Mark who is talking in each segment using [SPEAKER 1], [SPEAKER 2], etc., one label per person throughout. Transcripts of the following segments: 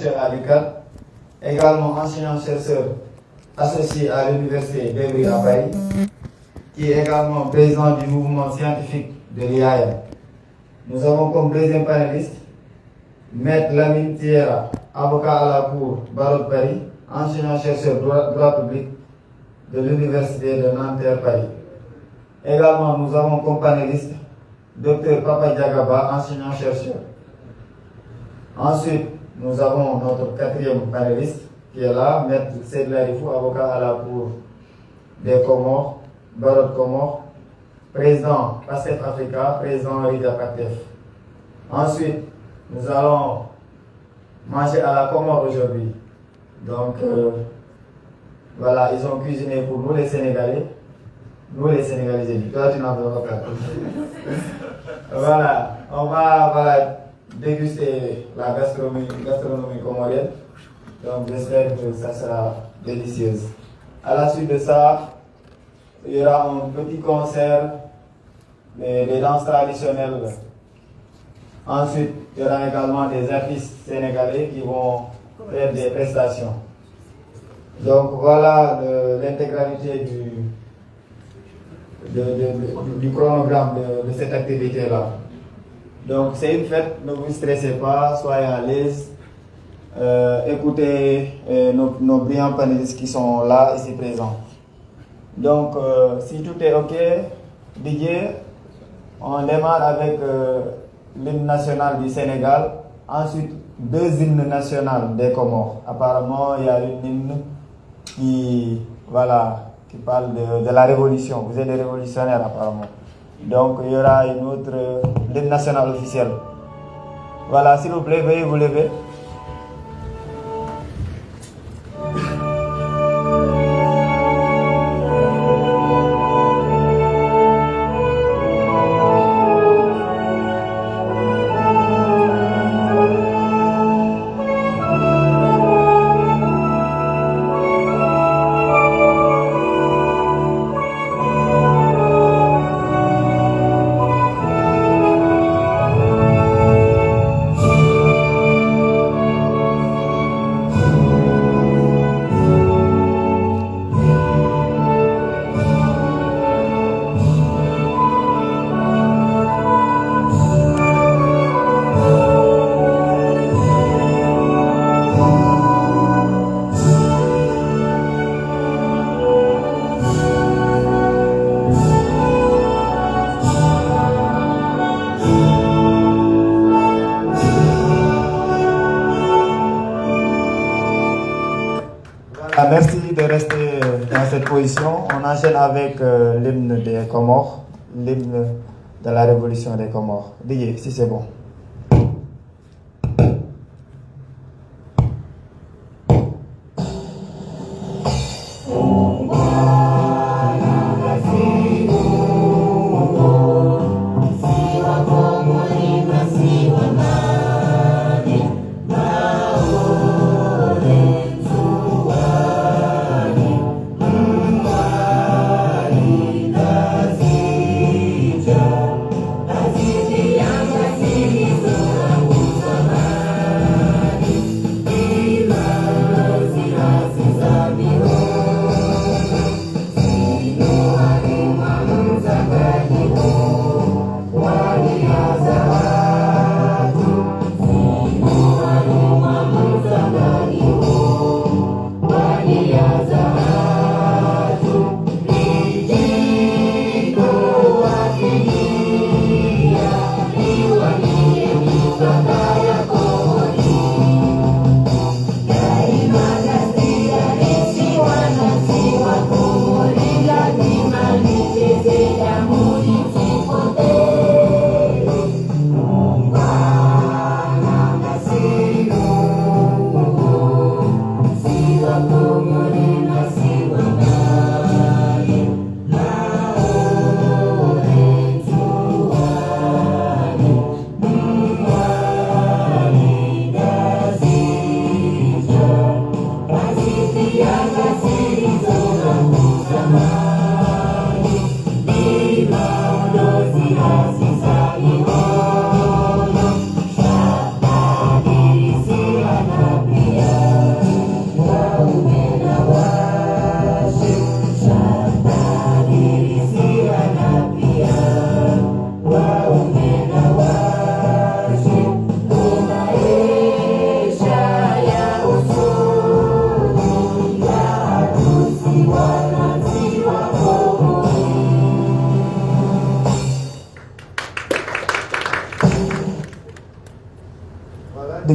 [SPEAKER 1] à l'UCAD, également enseignant-chercheur associé à l'Université d'Evry à Paris, qui est également président du mouvement scientifique de l'IAM. Nous avons comme deuxième panéliste Maître Lamine Thiera, avocat à la Cour Barreau de Paris, enseignant-chercheur droit public de l'Université de Nanterre Paris. Également, nous avons comme panéliste Dr Papa Diagaba, enseignant-chercheur. Ensuite, nous avons notre quatrième panéliste qui est là, Maître Seyd Larifou, avocat à la Cour des Comores, Barreau de Comores, président PASTEF Africa, président Rida PASTEF. Ensuite, nous allons manger à la Comore aujourd'hui. Donc, voilà, ils ont cuisiné pour nous les Sénégalais. Nous les Sénégalais, j'ai dit. Toi, tu n'en veux pas. Voilà, on va déguster la gastronomie comorienne. Donc, j'espère que ça sera délicieuse. À la suite de ça, il y aura un petit concert des danses traditionnelles. Ensuite, il y aura également des artistes sénégalais qui vont faire des prestations. Donc voilà l'intégralité du chronogramme de cette activité-là. Donc c'est une fête, ne vous stressez pas, soyez à l'aise. Écoutez nos brillants panélistes qui sont là, ici présents. Donc si tout est OK, Didier, on démarre avec l'hymne national du Sénégal, ensuite deux hymnes nationaux des Comores. Apparemment, il y a une hymne qui parle de la révolution. Vous êtes des révolutionnaires apparemment. Donc il y aura une autre hymne national officiel. Voilà, s'il vous plaît, veuillez vous lever. Merci de rester dans cette position. On enchaîne avec l'hymne des Comores, l'hymne de la révolution des Comores. Didier, si c'est bon.
[SPEAKER 2] Azizi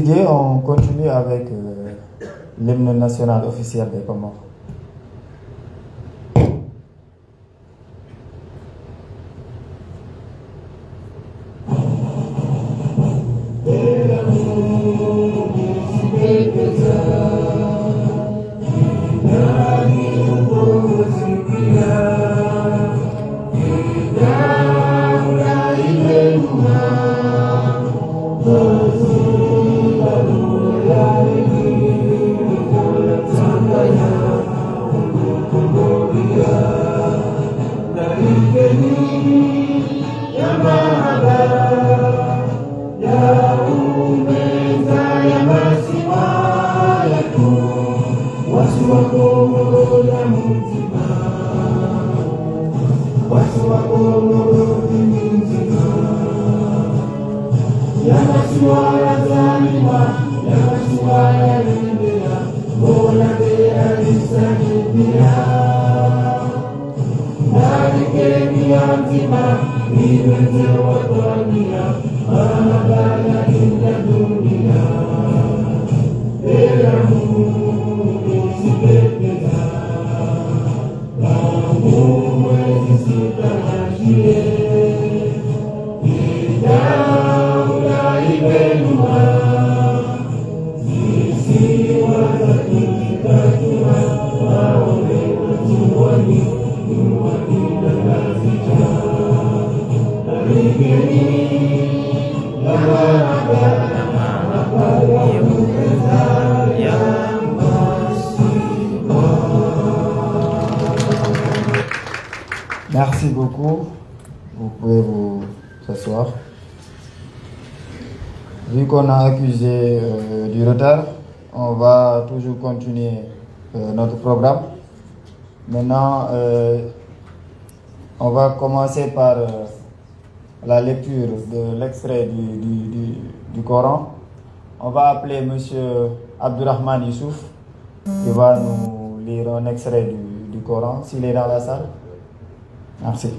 [SPEAKER 1] Didier, on continue avec l'hymne national officiel des Comores. Merci beaucoup. Vous pouvez vous s'asseoir. Vu qu'on a accusé du retard, on va toujours continuer notre programme. Maintenant, on va commencer par la lecture de l'extrait du Coran. On va appeler M. Abdurrahman Youssouf qui va nous lire un extrait du Coran, s'il est dans la salle. Merci.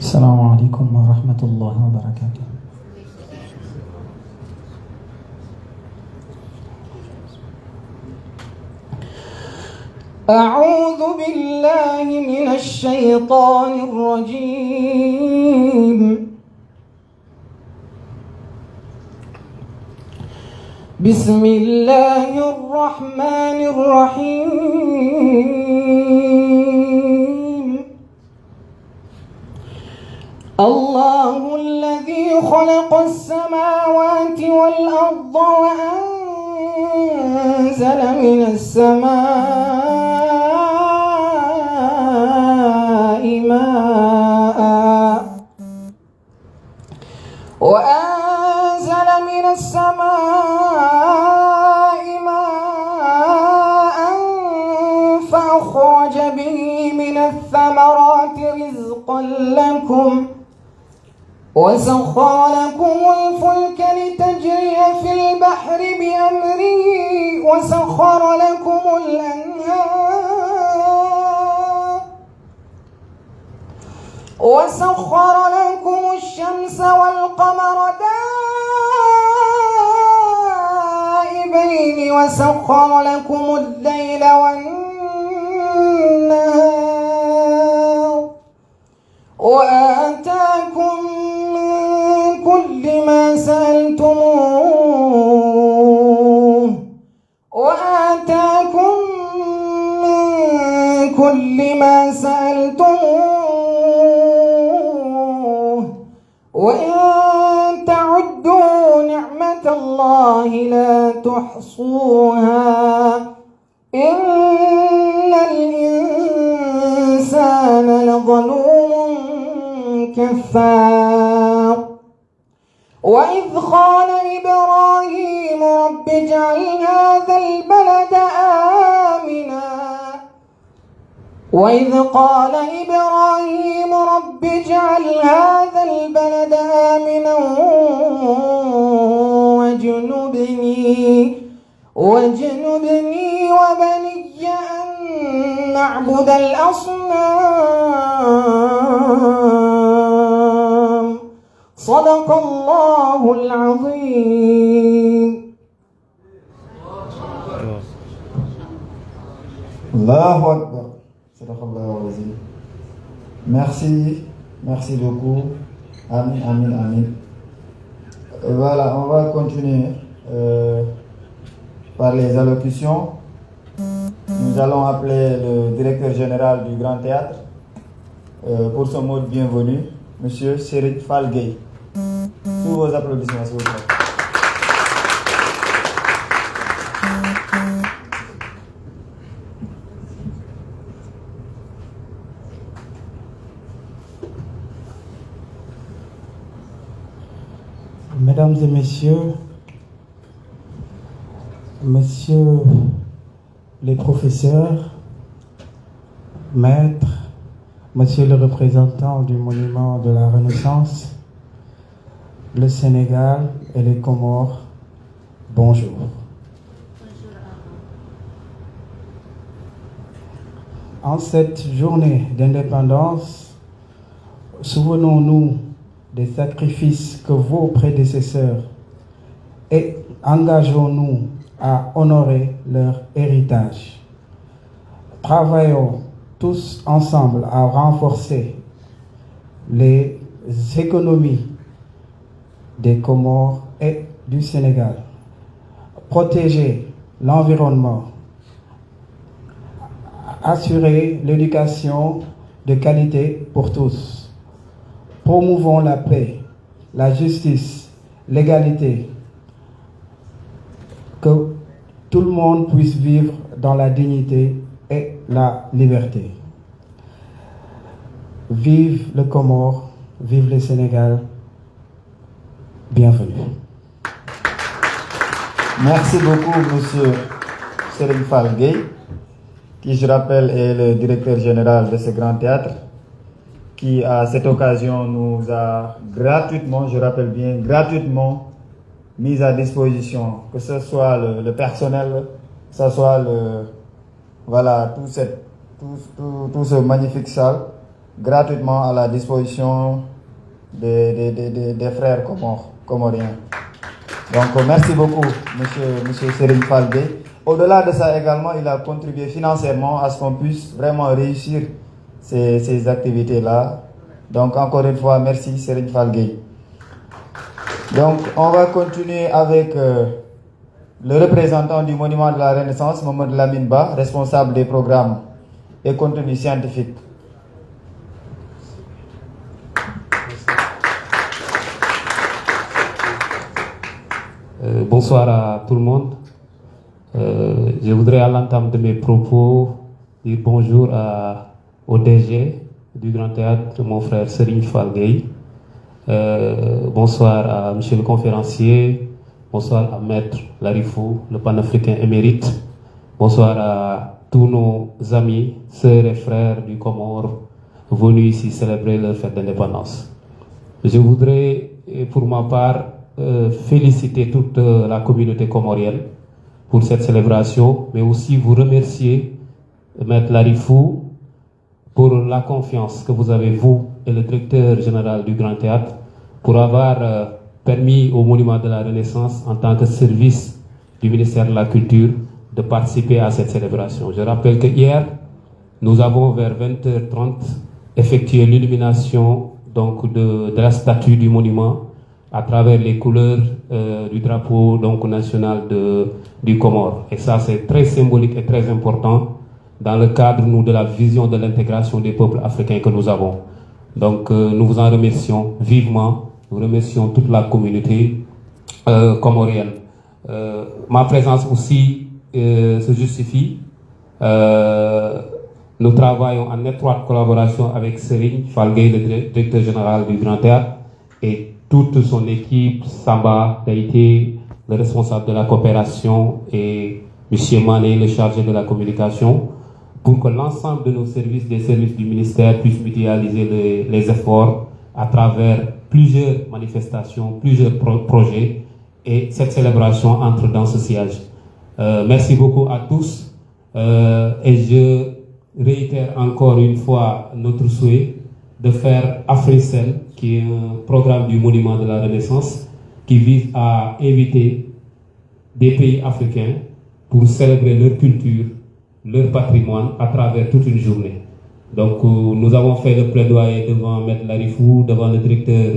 [SPEAKER 2] Assalamu alaikum wa rahmatullahi wa barakatuh. أعوذ بالله من الشيطان الرجيم. بسم الله الرحمن الرحيم. الله الذي خلق السماوات والأرض وأنزل من السماء ماء فأخرج به من الثمرات رزقا لكم وسخر لكم الفلك لتجري في البحر بأمره وسخر لكم الأنهار وسخر لكم الشمس والقمر دائبين وسخر لكم الليل والنهار وآتاكم من كل ما سألتموه وإن تعدوا نعمة الله لا تحصوها إن الإنسان لظلوم كفار. وإذ قال إبراهيم رب اجعل هذا البلد آمنا واجنبني وبني أن نعبد الأصنام صدق الله العظيم.
[SPEAKER 1] Allahu Akbar. Sadaqallahu azim. Merci beaucoup. Amin. Voilà, on va continuer par les allocutions. Nous allons appeler le directeur général du Grand Théâtre pour son mot de bienvenue, Monsieur Serigne Fall Gueye. Tous vos applaudissements, s'il vous plaît.
[SPEAKER 2] Mesdames et messieurs les professeurs, maîtres, monsieur le représentant du monument de la Renaissance, le Sénégal et les Comores, bonjour. En cette journée d'indépendance, souvenons-nous des sacrifices que vos prédécesseurs et engageons-nous à honorer leur héritage. Travaillons tous ensemble à renforcer les économies des Comores et du Sénégal, protéger l'environnement, assurer l'éducation de qualité pour tous. Promouvons la paix, la justice, l'égalité, que tout le monde puisse vivre dans la dignité et la liberté. Vive le Comore, vive le Sénégal, bienvenue.
[SPEAKER 1] Merci beaucoup, Monsieur Serigne Fall Gueye, qui, je rappelle, est le directeur général de ce grand théâtre, qui, à cette occasion, nous a gratuitement, je rappelle bien, gratuitement, mis à disposition, que ce soit le personnel, que ce soit tout ce magnifique salle, gratuitement à la disposition des frères comoriens. Donc, merci beaucoup, monsieur Serigne Fall Gueye. Au-delà de ça également, il a contribué financièrement à ce qu'on puisse vraiment réussir ces activités-là. Donc, encore une fois, merci Serigne Fall Gueye. Donc, on va continuer avec le représentant du monument de la Renaissance, Mamadou Lamine Ba, responsable des programmes et contenus scientifiques.
[SPEAKER 3] Bonsoir à tout le monde. Je voudrais à l'entame de mes propos dire bonjour au DG du Grand Théâtre, mon frère Serigne Fall Gueye. Bonsoir à monsieur le conférencier, bonsoir à Maître Larifou, le panafricain émérite, bonsoir à tous nos amis, sœurs et frères du Comore venus ici célébrer leur fête d'indépendance. Je voudrais, pour ma part, féliciter toute la communauté comorienne pour cette célébration, mais aussi vous remercier, Maître Larifou, pour la confiance que vous avez, vous et le directeur général du Grand Théâtre, pour avoir permis au Monument de la Renaissance, en tant que service du ministère de la Culture, de participer à cette célébration. Je rappelle que hier, nous avons vers 20h30 effectué l'illumination donc de la statue du monument à travers les couleurs du drapeau donc national du Comore. Et ça, c'est très symbolique et très important dans le cadre de la vision de l'intégration des peuples africains que nous avons. Donc nous vous en remercions vivement, nous remercions toute la communauté comorienne. Ma présence aussi se justifie. Nous travaillons en étroite collaboration avec Serigne Fall Gueye, le directeur général du Grand Théâtre, et toute son équipe, Samba Daïté, le responsable de la coopération, et M. Mané, le chargé de la communication, pour que l'ensemble de nos services, des services du ministère, puissent mutualiser les efforts à travers plusieurs manifestations, plusieurs projets, et cette célébration entre dans ce sillage. Merci beaucoup à tous, et je réitère encore une fois notre souhait de faire Africell, qui est un programme du Monument de la Renaissance, qui vise à inviter des pays africains pour célébrer leur culture, leur patrimoine à travers toute une journée. Donc nous avons fait le plaidoyer devant Maître Larifou, devant le directeur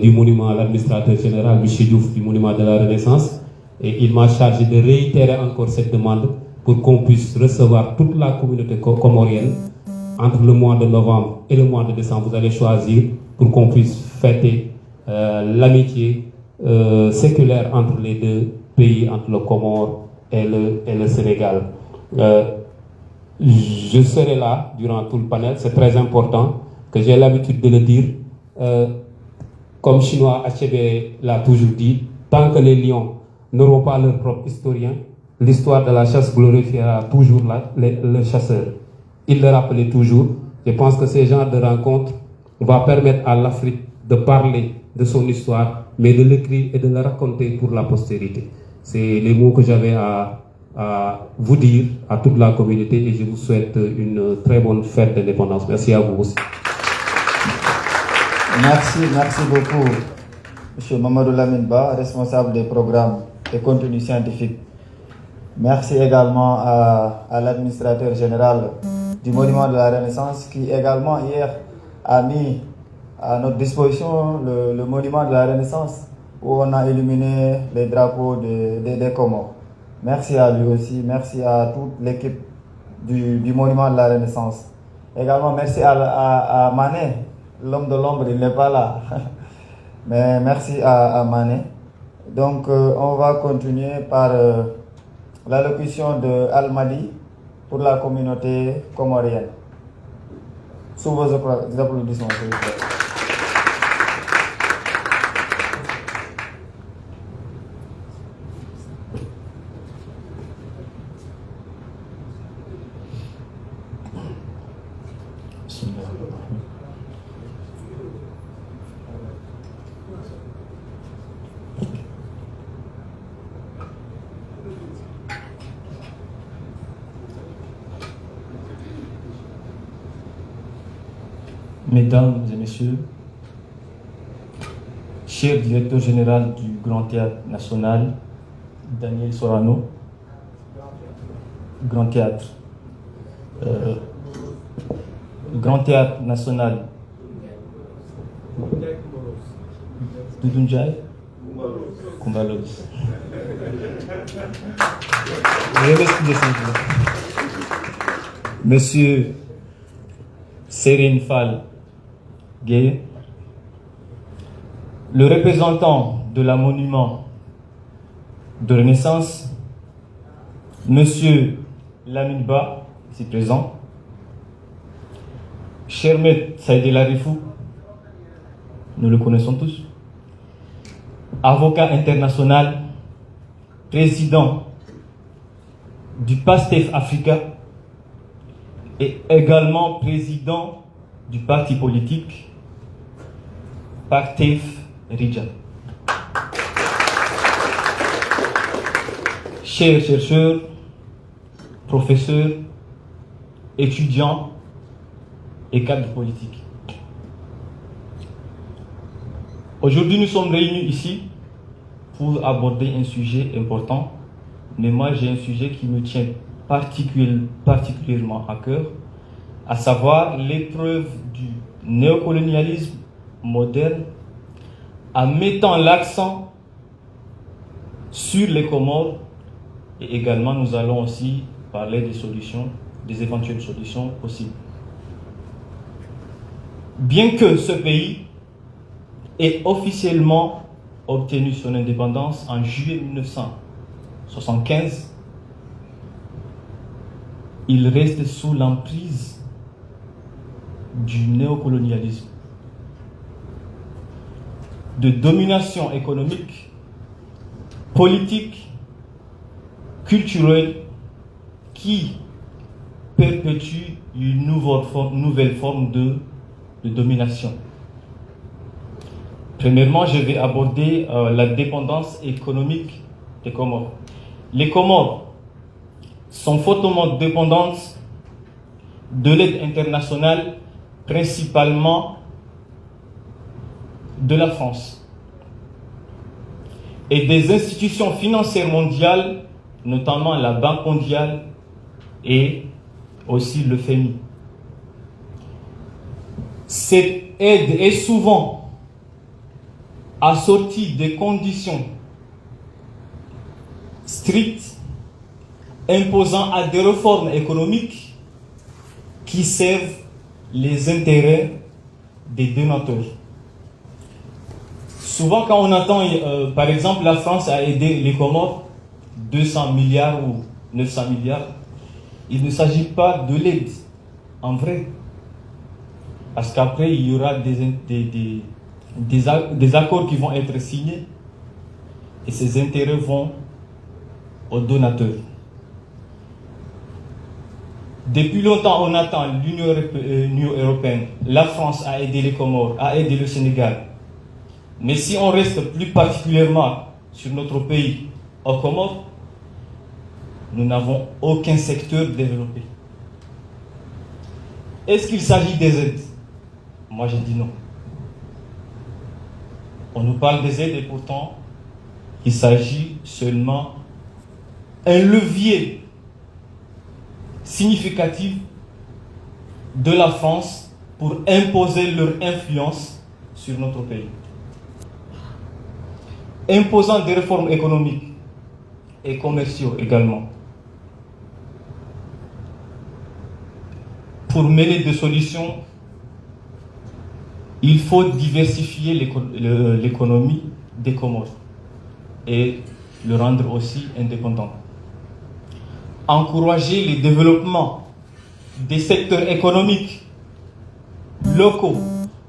[SPEAKER 3] du monument, l'administrateur général, M. Diouf du Monument de la Renaissance, et il m'a chargé de réitérer encore cette demande pour qu'on puisse recevoir toute la communauté comorienne entre le mois de novembre et le mois de décembre. Vous allez choisir pour qu'on puisse fêter l'amitié séculaire entre les deux pays, entre le Comore et le Sénégal. Je serai là durant tout le panel, c'est très important que j'ai l'habitude de le dire. Comme Chinois Achebe l'a toujours dit, tant que les lions n'auront pas leur propre historien, l'histoire de la chasse glorifiera toujours le chasseur. Il le rappelait toujours. Je pense que ces genres de rencontres vont permettre à l'Afrique de parler de son histoire, mais de l'écrire et de le raconter pour la postérité. C'est les mots que j'avais à vous dire, à toute la communauté, et je vous souhaite une très bonne fête d'indépendance. Merci à vous aussi.
[SPEAKER 1] Merci beaucoup, M. Mamadou Lamine Ba, responsable des programmes et contenus scientifiques. Merci également à l'administrateur général du Monument de la Renaissance qui également hier a mis à notre disposition le Monument de la Renaissance où on a illuminé les drapeaux des Comores. Merci à lui aussi, merci à toute l'équipe du Monument de la Renaissance. Également merci à Mané, l'homme de l'ombre, il n'est pas là. Mais merci à Mané. Donc on va continuer par l'allocution de Al-Madi pour la communauté comorienne. Sous vos applaudissements, s'il vous plaît.
[SPEAKER 4] Mesdames et messieurs, cher directeur général du Grand Théâtre National, Daniel Sorano, Grand Théâtre, Grand Théâtre National, Doudou Kumbalos. Monsieur Serine Fall Gueye, le représentant de la monument de Renaissance, Monsieur Lamine Ba, ici présent, cher maître Saïd Larifou, nous le connaissons tous, avocat international, président du PASTEF Africa et également président du parti politique PASTEF Rija. Chers chercheurs, professeurs, étudiants et cadres politiques. Aujourd'hui, nous sommes réunis ici pour aborder un sujet important, mais moi j'ai un sujet qui me tient particulièrement à cœur, à savoir l'épreuve du néocolonialisme moderne en mettant l'accent sur les Comores, et également nous allons aussi parler des solutions, des éventuelles solutions possibles. Bien que ce pays ait officiellement obtenu son indépendance en juillet 1975, il reste sous l'emprise du néocolonialisme, de domination économique, politique, culturelle, qui perpétue une nouvelle forme de domination. Premièrement, je vais aborder la dépendance économique des Comores. Les Comores sont fortement dépendantes de l'aide internationale, principalement de la France, et des institutions financières mondiales, notamment la Banque mondiale et aussi le FMI. Cette aide est souvent assortie des conditions strictes imposant à des réformes économiques qui servent les intérêts des donateurs. Souvent, quand on entend, par exemple, la France a aidé les Comores 200 milliards ou 900 milliards, il ne s'agit pas de l'aide, en vrai. Parce qu'après, il y aura des accords qui vont être signés et ces intérêts vont aux donateurs. Depuis longtemps, on attend l'Union européenne, la France a aidé les Comores, a aidé le Sénégal. Mais si on reste plus particulièrement sur notre pays, aux Comores, nous n'avons aucun secteur développé. Est-ce qu'il s'agit des aides? Moi, je dis non. On nous parle des aides et pourtant, il s'agit seulement d'un levier significatif de la France pour imposer leur influence sur notre pays. Imposant des réformes économiques et commerciaux également. Pour mener des solutions, il faut diversifier l'économie des Comores et le rendre aussi indépendant. Encourager le développement des secteurs économiques locaux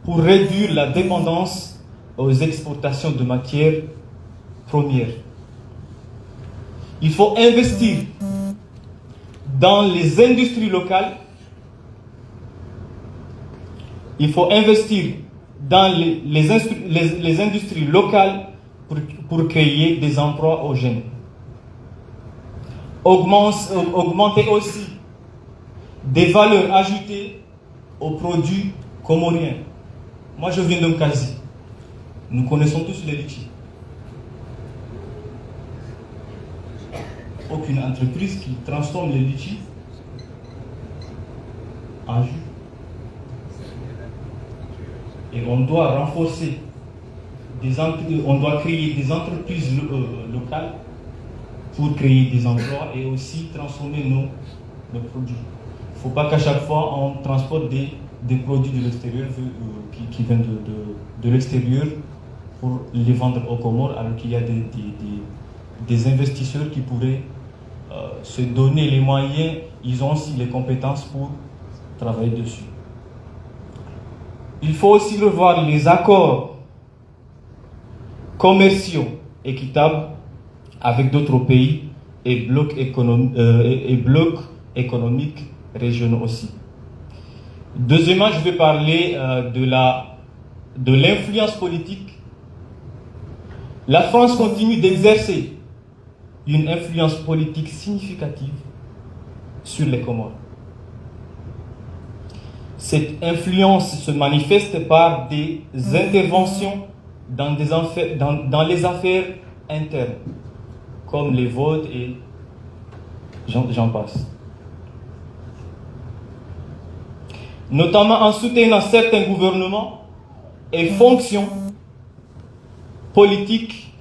[SPEAKER 4] pour réduire la dépendance aux exportations de matières premières. Il faut investir dans les industries locales. Il faut investir dans les industries locales pour créer des emplois aux jeunes. Augmenter aussi des valeurs ajoutées aux produits comoriens. Moi, je viens d'Mkazi. Nous connaissons tous les litchis. Aucune entreprise qui transforme les litchis en jus. Et on doit renforcer, on doit créer des entreprises locales pour créer des emplois et aussi transformer nos produits. Il ne faut pas qu'à chaque fois on transporte des produits de l'extérieur qui viennent de l'extérieur pour les vendre aux Comores, alors qu'il y a des investisseurs qui pourraient se donner les moyens, ils ont aussi les compétences pour travailler dessus. Il faut aussi revoir les accords commerciaux équitables avec d'autres pays et blocs économiques régionaux aussi. Deuxièmement, je vais parler de l'influence politique. La France continue d'exercer une influence politique significative sur les Comores. Cette influence se manifeste par des interventions dans les affaires internes, comme les votes et j'en passe. Notamment en soutenant certains gouvernements et fonctions politiques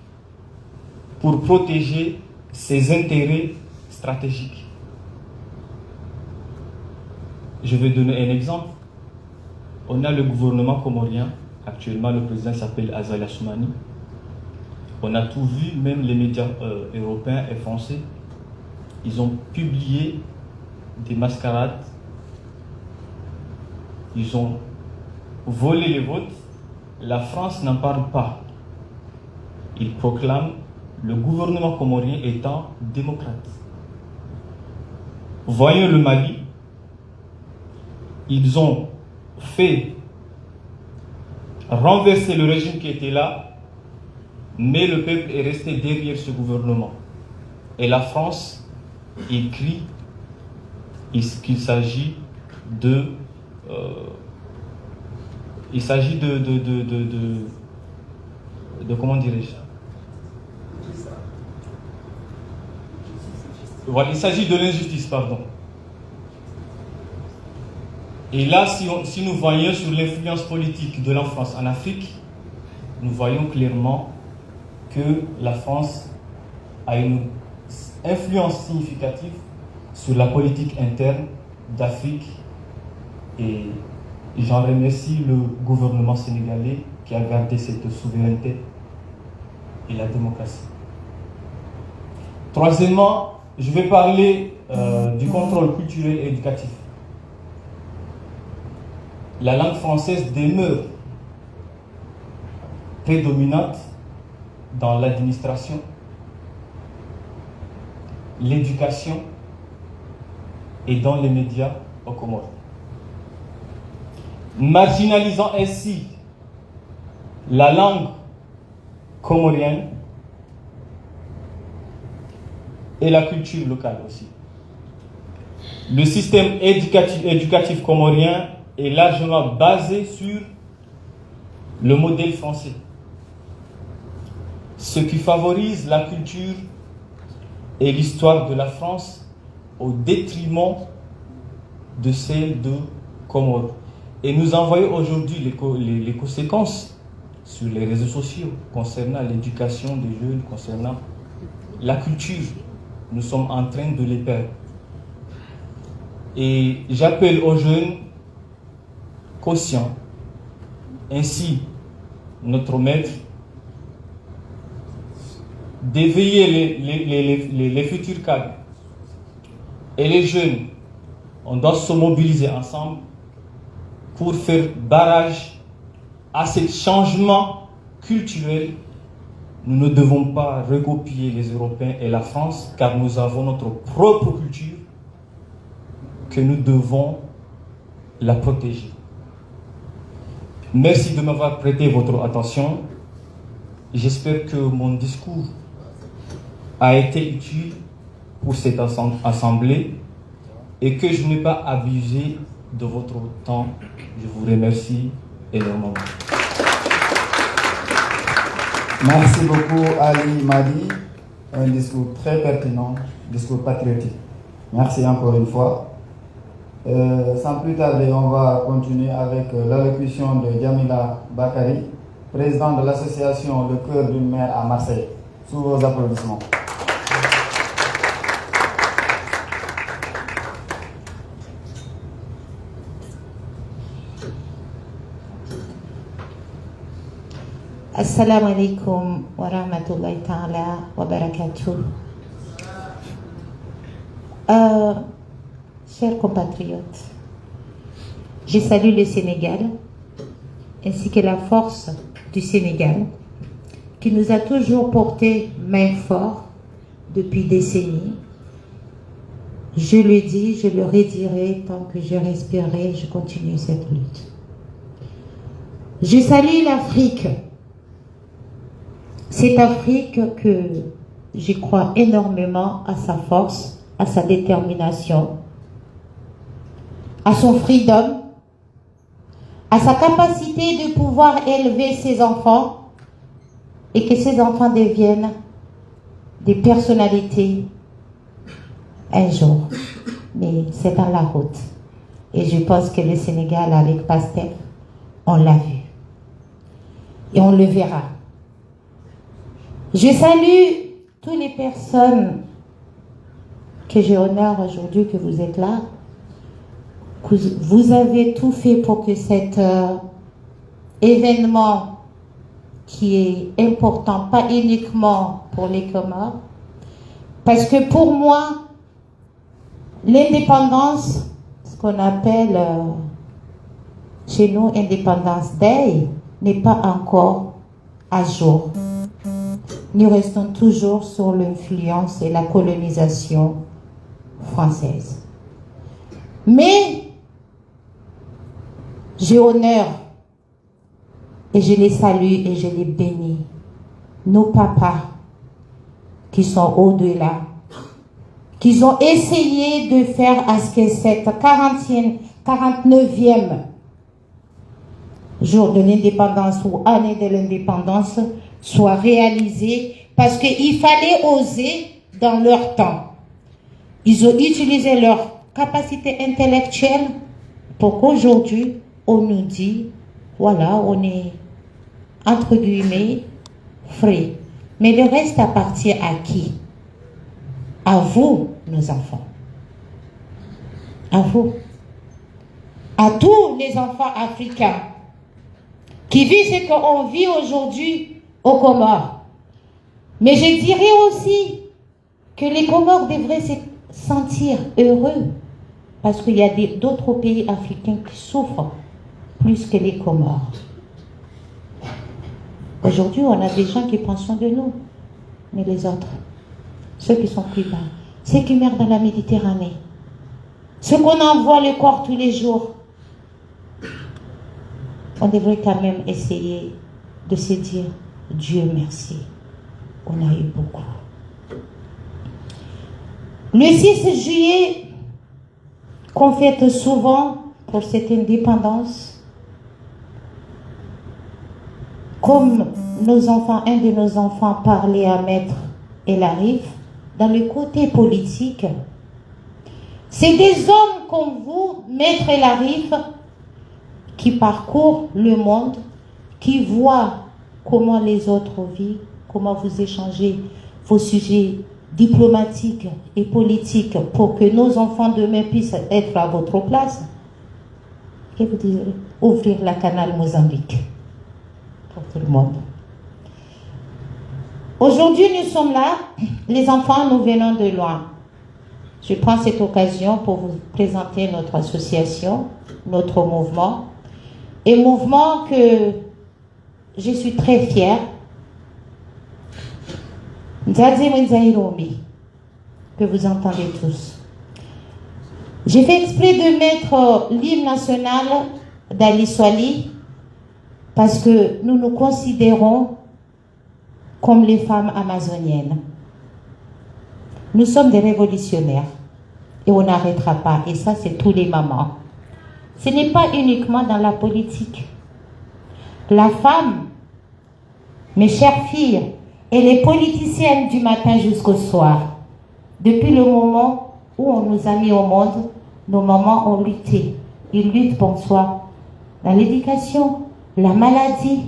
[SPEAKER 4] pour protéger ses intérêts stratégiques. Je vais donner un exemple. On a le gouvernement comorien. Actuellement, le président s'appelle Azali Assoumani. On a tout vu, même les médias européens et français. Ils ont publié des mascarades. Ils ont volé les votes. La France n'en parle pas. Ils proclament le gouvernement comorien étant démocrate. Voyons le Mali. Ils ont fait renverser le régime qui était là, mais le peuple est resté derrière ce gouvernement. Et la France écrit qu'il s'agit il s'agit de comment dirais-je? Voilà, il s'agit de l'injustice, pardon. Et là, si nous voyons sur l'influence politique de la France en Afrique, nous voyons clairement que la France a une influence significative sur la politique interne d'Afrique. Et j'en remercie le gouvernement sénégalais qui a gardé cette souveraineté et la démocratie. Troisièmement, je vais parler du contrôle culturel et éducatif. La langue française demeure prédominante dans l'administration, l'éducation et dans les médias aux Comores, marginalisant ainsi la langue comorienne et la culture locale aussi. Le système éducatif comorien est largement basé sur le modèle français, ce qui favorise la culture et l'histoire de la France au détriment de celle de Comores. Et nous en voyons aujourd'hui les conséquences sur les réseaux sociaux concernant l'éducation des jeunes, concernant la culture. Nous sommes en train de les perdre. Et j'appelle aux jeunes conscients, ainsi notre maître, d'éveiller les futurs cadres. Et les jeunes, on doit se mobiliser ensemble pour faire barrage à ce changement culturel. Nous ne devons pas recopier les Européens et la France, car nous avons notre propre culture que nous devons la protéger. Merci de m'avoir prêté votre attention. J'espère que mon discours a été utile pour cette assemblée et que je n'ai pas abusé de votre temps. Je vous remercie énormément.
[SPEAKER 1] Merci beaucoup Ali Madi, un discours très pertinent, discours patriotique. Merci encore une fois. Sans plus tarder, on va continuer avec l'allocution de Jamila Bakari, présidente de l'association Le Cœur d'une Mère à Marseille. Sous vos applaudissements.
[SPEAKER 5] Assalamu alaikum wa rahmatullahi ta'ala wa barakatuh. Chers compatriotes, je salue le Sénégal ainsi que la force du Sénégal qui nous a toujours porté main forte depuis des décennies. Je le dis, je le redirai tant que je respirerai, je continue cette lutte. Je salue l'Afrique. Cette Afrique que je crois énormément à sa force, à sa détermination, à son freedom, à sa capacité de pouvoir élever ses enfants et que ces enfants deviennent des personnalités un jour. Mais c'est dans la route. Et je pense que le Sénégal avec Pastef, on l'a vu. Et on le verra. Je salue toutes les personnes que j'ai honneur aujourd'hui que vous êtes là. Que vous avez tout fait pour que cet événement qui est important, pas uniquement pour les Comores, parce que pour moi, l'indépendance, ce qu'on appelle chez nous Independence Day, n'est pas encore à jour. Nous restons toujours sous l'influence et la colonisation française. Mais j'ai honneur et je les salue et je les bénis. Nos papas qui sont au-delà, qui ont essayé de faire à ce que cette 49e jour de l'indépendance ou année de l'indépendance soit réalisé parce qu'il fallait oser dans leur temps. Ils ont utilisé leur capacité intellectuelle pour qu'aujourd'hui, on nous dit, voilà, on est, entre guillemets, frais. Mais le reste appartient à qui? À vous, nos enfants. À vous. À tous les enfants africains qui vivent ce qu'on vit aujourd'hui aux Comores. Mais je dirais aussi que les Comores devraient se sentir heureux parce qu'il y a d'autres pays africains qui souffrent plus que les Comores. Aujourd'hui, on a des gens qui prennent soin de nous, mais les autres, ceux qui sont plus bas, ceux qui meurent dans la Méditerranée, ceux qu'on envoie le corps tous les jours, on devrait quand même essayer de se dire Dieu merci, on a eu beaucoup. Le 6 juillet, qu'on fête souvent pour cette indépendance, comme nos enfants, un de nos enfants parlait à Maître El Arif, dans le côté politique, c'est des hommes comme vous, Maître El Arif, qui parcourent le monde, qui voient comment les autres vivent, comment vous échangez vos sujets diplomatiques et politiques pour que nos enfants demain puissent être à votre place. Et vous direz, ouvrir la canal Mozambique pour tout le monde. Aujourd'hui, nous sommes là, les enfants, nous venons de loin. Je prends cette occasion pour vous présenter notre association, notre mouvement, et mouvement que je suis très fière. Nzadze Mwenzaïromi, que vous entendez tous. J'ai fait exprès de mettre l'hymne national d'Ali Swali parce que nous nous considérons comme les femmes amazoniennes. Nous sommes des révolutionnaires et on n'arrêtera pas. Et ça, c'est tous les mamans. Ce n'est pas uniquement dans la politique. La femme, mes chères filles, elle est politicienne du matin jusqu'au soir. Depuis le moment où on nous a mis au monde, nos mamans ont lutté. Ils luttent pour soi. Dans l'éducation, la maladie.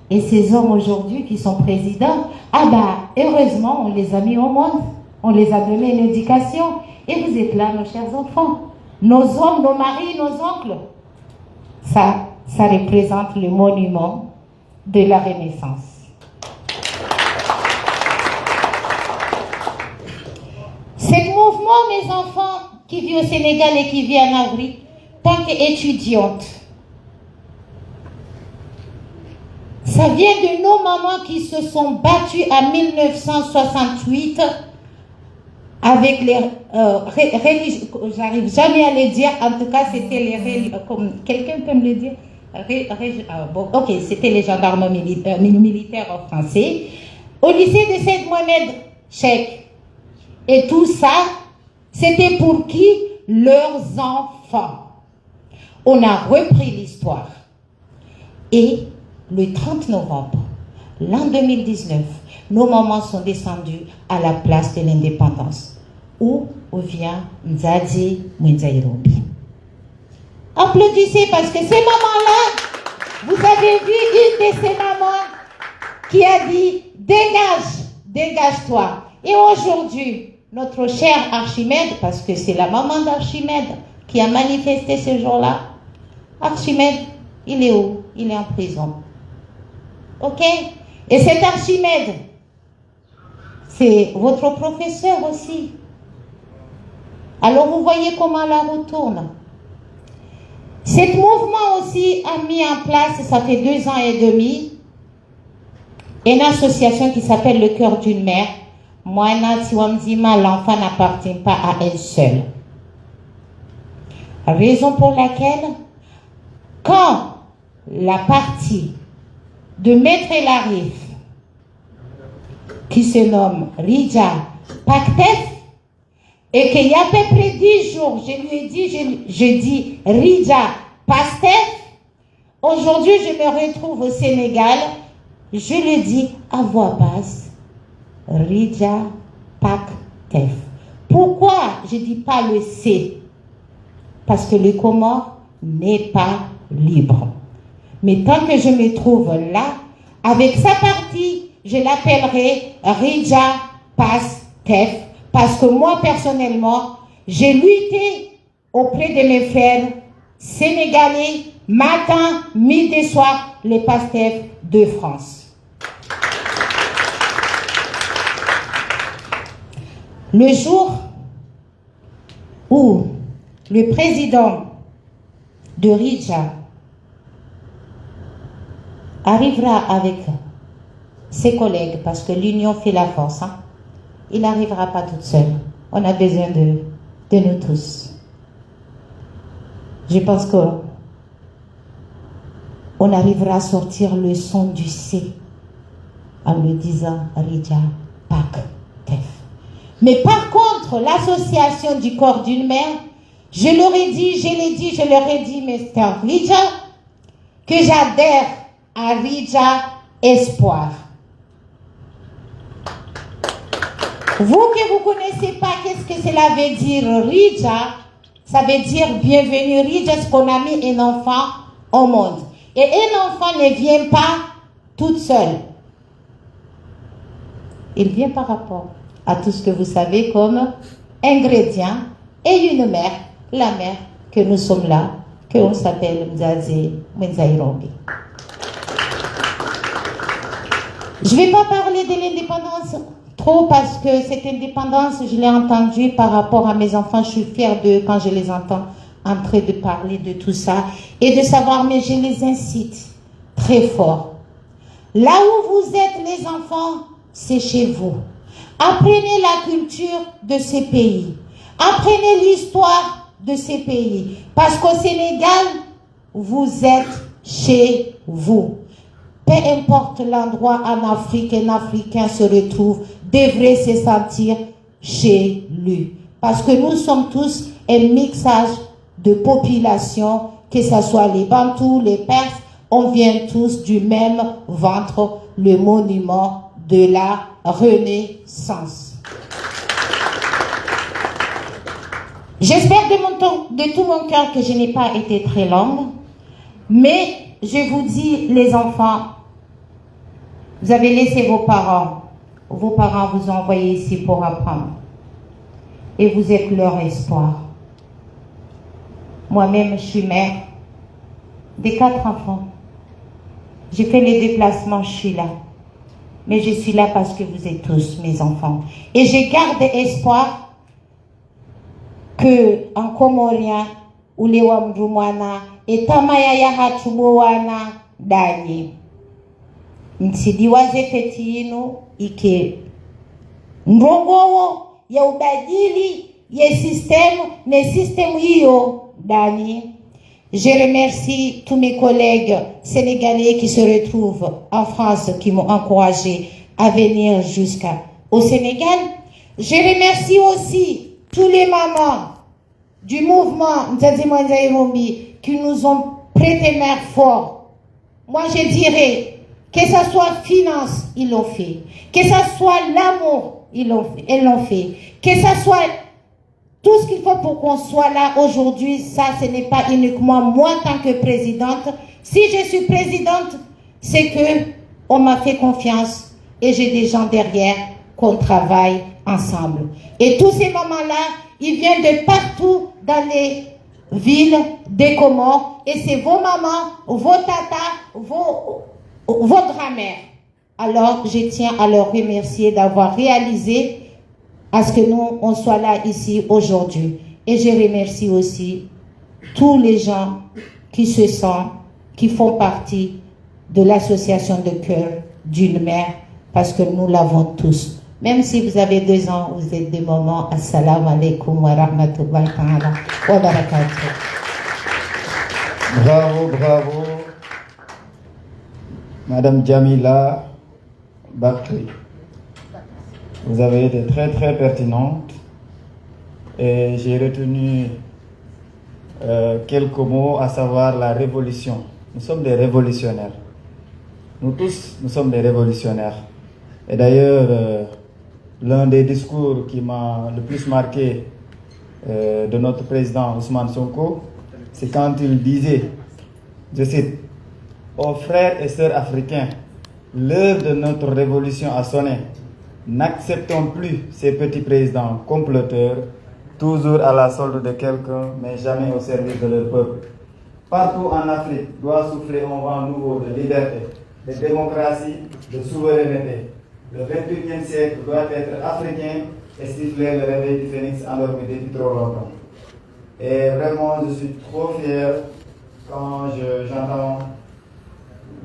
[SPEAKER 5] Et ces hommes aujourd'hui qui sont présidents, ah bah, heureusement, on les a mis au monde. On les a donné une éducation. Et vous êtes là, nos chers enfants. Nos hommes, nos maris, nos oncles. Ça représente le monument de la Renaissance. Ce mouvement, mes enfants, qui vit au Sénégal et qui vit en Afrique, tant qu'étudiante, ça vient de nos mamans qui se sont battues en 1968 avec les religions, j'arrive jamais à les dire, en tout cas c'était les religions, comme quelqu'un peut me le dire, ok, c'était les gendarmes militaires français, au lycée de Saint-Mohamed Cheikh. Et tout ça, c'était pour qui? Leurs enfants. On a repris l'histoire. Et le 30 novembre, l'an 2019, nos mamans sont descendues à la place de l'indépendance, où vient Nzadze Mwenzaïromi. Applaudissez parce que ces mamans-là, vous avez vu une de ces mamans qui a dit « Dégage, dégage-toi ». Et aujourd'hui, notre cher Archimède, parce que c'est la maman d'Archimède qui a manifesté ce jour-là, Archimède, il est où? Il est en prison. Ok? Et cet Archimède, c'est votre professeur aussi. Alors vous voyez comment la roue tourne. Cet mouvement aussi a mis en place, ça fait 2 ans et demi, une association qui s'appelle Le Cœur d'une Mère. Moana Tiwamzima, l'enfant n'appartient pas à elle seule. Raison pour laquelle, quand la partie de Maître El Arif, qui se nomme Rija Paktef, et qu'il y a à peu près 10 jours, je lui ai dit, je dis Rija Pastef. Aujourd'hui, je me retrouve au Sénégal, je lui dis à voix basse, Rija Pastef. Pourquoi je ne dis pas le C? Parce que le Comore n'est pas libre. Mais tant que je me trouve là, avec sa partie, je l'appellerai Rija Pastef. Parce que moi, personnellement, j'ai lutté auprès de mes frères sénégalais, matin, midi et soir, les Pastef de France. Le jour où le président de Rija arrivera avec ses collègues, parce que l'union fait la force, hein, il n'arrivera pas toute seule. On a besoin de nous tous. Je pense qu'on arrivera à sortir le son du C en le disant Rija Pastef. Mais par contre, l'association du corps d'une mère, je leur ai dit, je leur ai dit, Mr. Rija, que j'adhère à Rija Espoir. Vous que vous ne connaissez pas, qu'est-ce que cela veut dire Rija? Ça veut dire bienvenue. Rija, c'est qu'on a mis un enfant au monde. Et un enfant ne vient pas toute seule. Il vient par rapport à tout ce que vous savez comme ingrédients et une mère, la mère que nous sommes là, qu'on s'appelle Mzairombi. Je ne vais pas parler de l'indépendance trop parce que cette indépendance, je l'ai entendue par rapport à mes enfants. Je suis fière d'eux quand je les entends en train de parler de tout ça et de savoir, mais je les incite très fort. Là où vous êtes les enfants, c'est chez vous. Apprenez la culture de ces pays. Apprenez l'histoire de ces pays. Parce qu'au Sénégal, vous êtes chez vous. Peu importe l'endroit en Afrique, un Africain se retrouve, devrait se sentir chez lui. Parce que nous sommes tous un mixage de population, que ce soit les Bantous, les Perses, on vient tous du même ventre, le monument de la Renaissance. J'espère de tout mon cœur que je n'ai pas été très longue, mais je vous dis, les enfants, vous avez laissé vos parents vous ont envoyé ici pour apprendre. Et vous êtes leur espoir. Moi-même, je suis mère des 4 enfants. J'ai fait les déplacements, je suis là. Mais je suis là parce que vous êtes tous mes enfants. Et je garde espoir que en Comorien, ou les Wamdumwana, et Tamayaya Hatubowana, Dani. Msidiwaze fetinu ike ndongowo ya ubadili ya système hiyo Dani. Je remercie tous mes collègues sénégalais qui se retrouvent en France, qui m'ont encouragé à venir jusqu'au Sénégal. Je remercie aussi tous les mamans du mouvement Nzazimwanzairombi qui nous ont prêté main fort. Moi, je dirais que ce soit finance, ils l'ont fait. Que ce soit l'amour, ils l'ont fait. Que ce soit tout ce qu'il faut pour qu'on soit là aujourd'hui, ça, ce n'est pas uniquement moi en tant que présidente. Si je suis présidente, c'est que on m'a fait confiance et j'ai des gens derrière qu'on travaille ensemble. Et tous ces mamans-là, ils viennent de partout dans les villes des Comores et c'est vos mamans, vos tatas, vos grand-mères. Alors, je tiens à leur remercier d'avoir réalisé à ce que nous, on soit là ici aujourd'hui. Et je remercie aussi tous les gens qui se sentent, qui font partie de l'association de cœur d'une mère, parce que nous l'avons tous. Même si vous avez 2 ans, vous êtes des moments. Assalamu alaikum wa rahmatullahi ta'ala wa barakatuh.
[SPEAKER 1] Bravo, bravo. Madame Djamila Bakri. Vous avez été très très pertinente. et j'ai retenu quelques mots, à savoir la révolution. Nous sommes des révolutionnaires. Nous tous, nous sommes des révolutionnaires. Et d'ailleurs, l'un des discours qui m'a le plus marqué de notre président Ousmane Sonko, c'est quand il disait, je cite, « Aux frères et sœurs africains, l'heure de notre révolution a sonné. N'acceptons plus ces petits présidents comploteurs, toujours à la solde de quelqu'un, mais jamais au service de leur peuple. Partout en Afrique doit souffler un vent nouveau de liberté, de démocratie, de souveraineté. Le 21e siècle doit être africain et siffler le réveil du phénix endormi depuis trop longtemps. » Et vraiment, je suis trop fier quand j'entends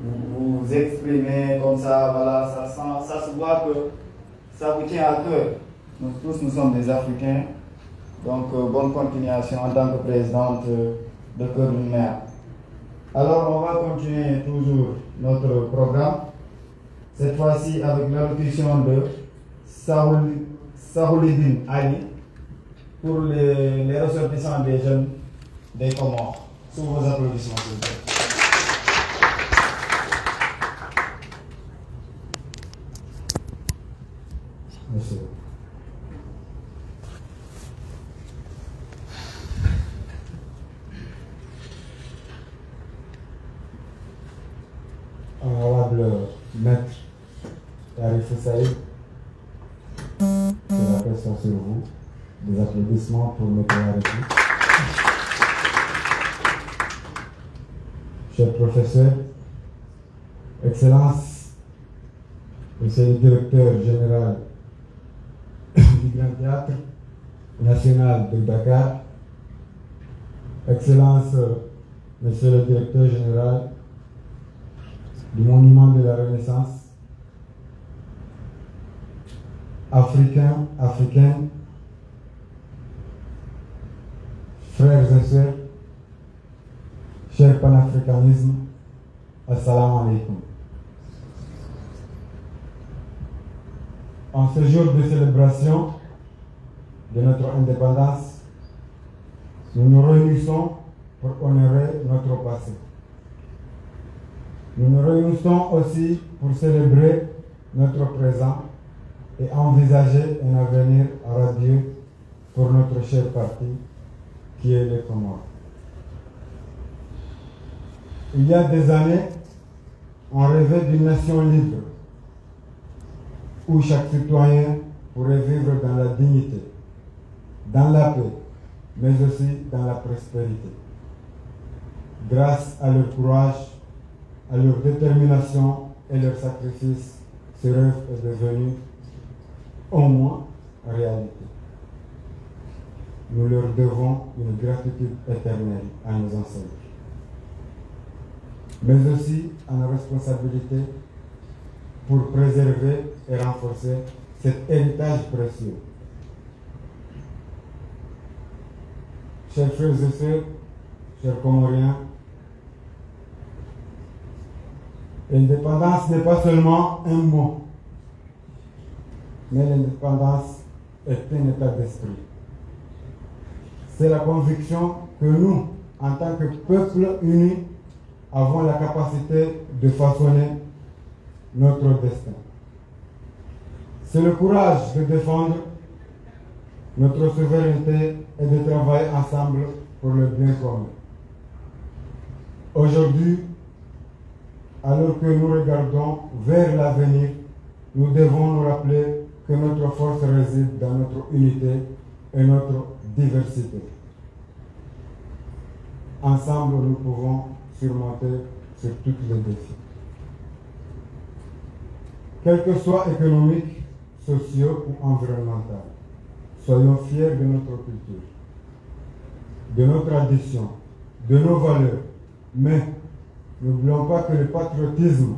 [SPEAKER 1] vous exprimer comme ça, voilà, ça se voit que ça vous tient à cœur. Nous tous, nous sommes des Africains, donc bonne continuation en tant que présidente de Cœur d'une Mère. Alors, on va continuer toujours notre programme, cette fois-ci avec l'allocution de Saouledine Ali pour les ressortissants des jeunes des Comores. Sous vos applaudissements, s'il vous plaît. Merci.
[SPEAKER 6] Honorable Maître Arif Saïd, c'est la question sur vous. Des applaudissements pour Maître Arif. Cher professeur, Excellence, Monsieur le directeur général du Grand Théâtre National de Dakar, Excellence, Monsieur le directeur général du Monument de la Renaissance, Africains, Africaines, frères et sœurs, cher panafricanisme, assalamu alaikum. En ce jour de célébration de notre indépendance, nous nous réunissons pour honorer notre passé. Nous nous réunissons aussi pour célébrer notre présent et envisager un avenir radieux pour notre cher parti qui est les Comores. Il y a des années, on rêvait d'une nation libre où chaque citoyen pourrait vivre dans la dignité, dans la paix, mais aussi dans la prospérité. Grâce à leur courage, à leur détermination et leur sacrifice, ce rêve est devenu au moins réalité. Nous leur devons une gratitude éternelle à nos ancêtres, mais aussi à nos responsabilités pour préserver et renforcer cet héritage précieux. Chers frères et sœurs, chers Comoriens, l'indépendance n'est pas seulement un mot, mais l'indépendance est un état d'esprit. C'est la conviction que nous, en tant que peuple uni, avons la capacité de façonner notre destin. C'est le courage de défendre notre souveraineté et de travailler ensemble pour le bien commun. Aujourd'hui, alors que nous regardons vers l'avenir, nous devons nous rappeler que notre force réside dans notre unité et notre diversité. Ensemble, nous pouvons surmonter sur tous les défis. Quels que soient économiques, sociaux ou environnementaux, soyons fiers de notre culture, de nos traditions, de nos valeurs, mais n'oublions pas que le patriotisme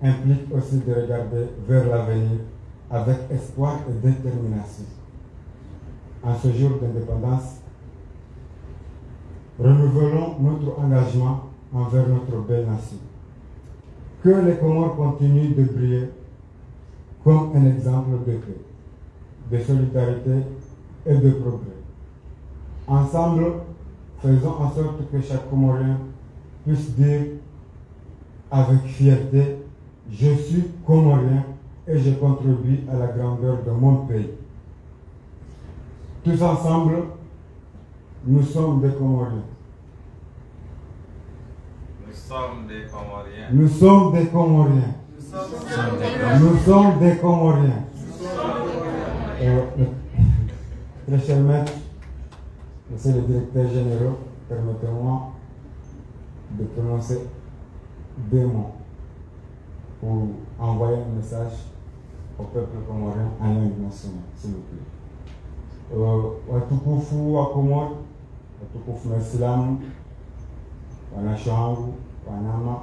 [SPEAKER 6] implique aussi de regarder vers l'avenir avec espoir et détermination. En ce jour d'indépendance, renouvelons notre engagement envers notre belle nation. Que les Comores continuent de briller comme un exemple de paix, de solidarité et de progrès. Ensemble, faisons en sorte que chaque Comorien puisse dire avec fierté, je suis Comorien et je contribue à la grandeur de mon pays. Tous ensemble, nous sommes des Comoriens.
[SPEAKER 7] Nous sommes des Comoriens.
[SPEAKER 6] Nous sommes des Comoriens. Nous sommes des Comoriens. Très cher maître, monsieur le directeur général, permettez-moi de prononcer deux mots pour envoyer un message au peuple comorien en langue nationale, s'il vous plaît. Watukufu wa Komoro, watukufu na Waislamu, wananchi wangu, wanama,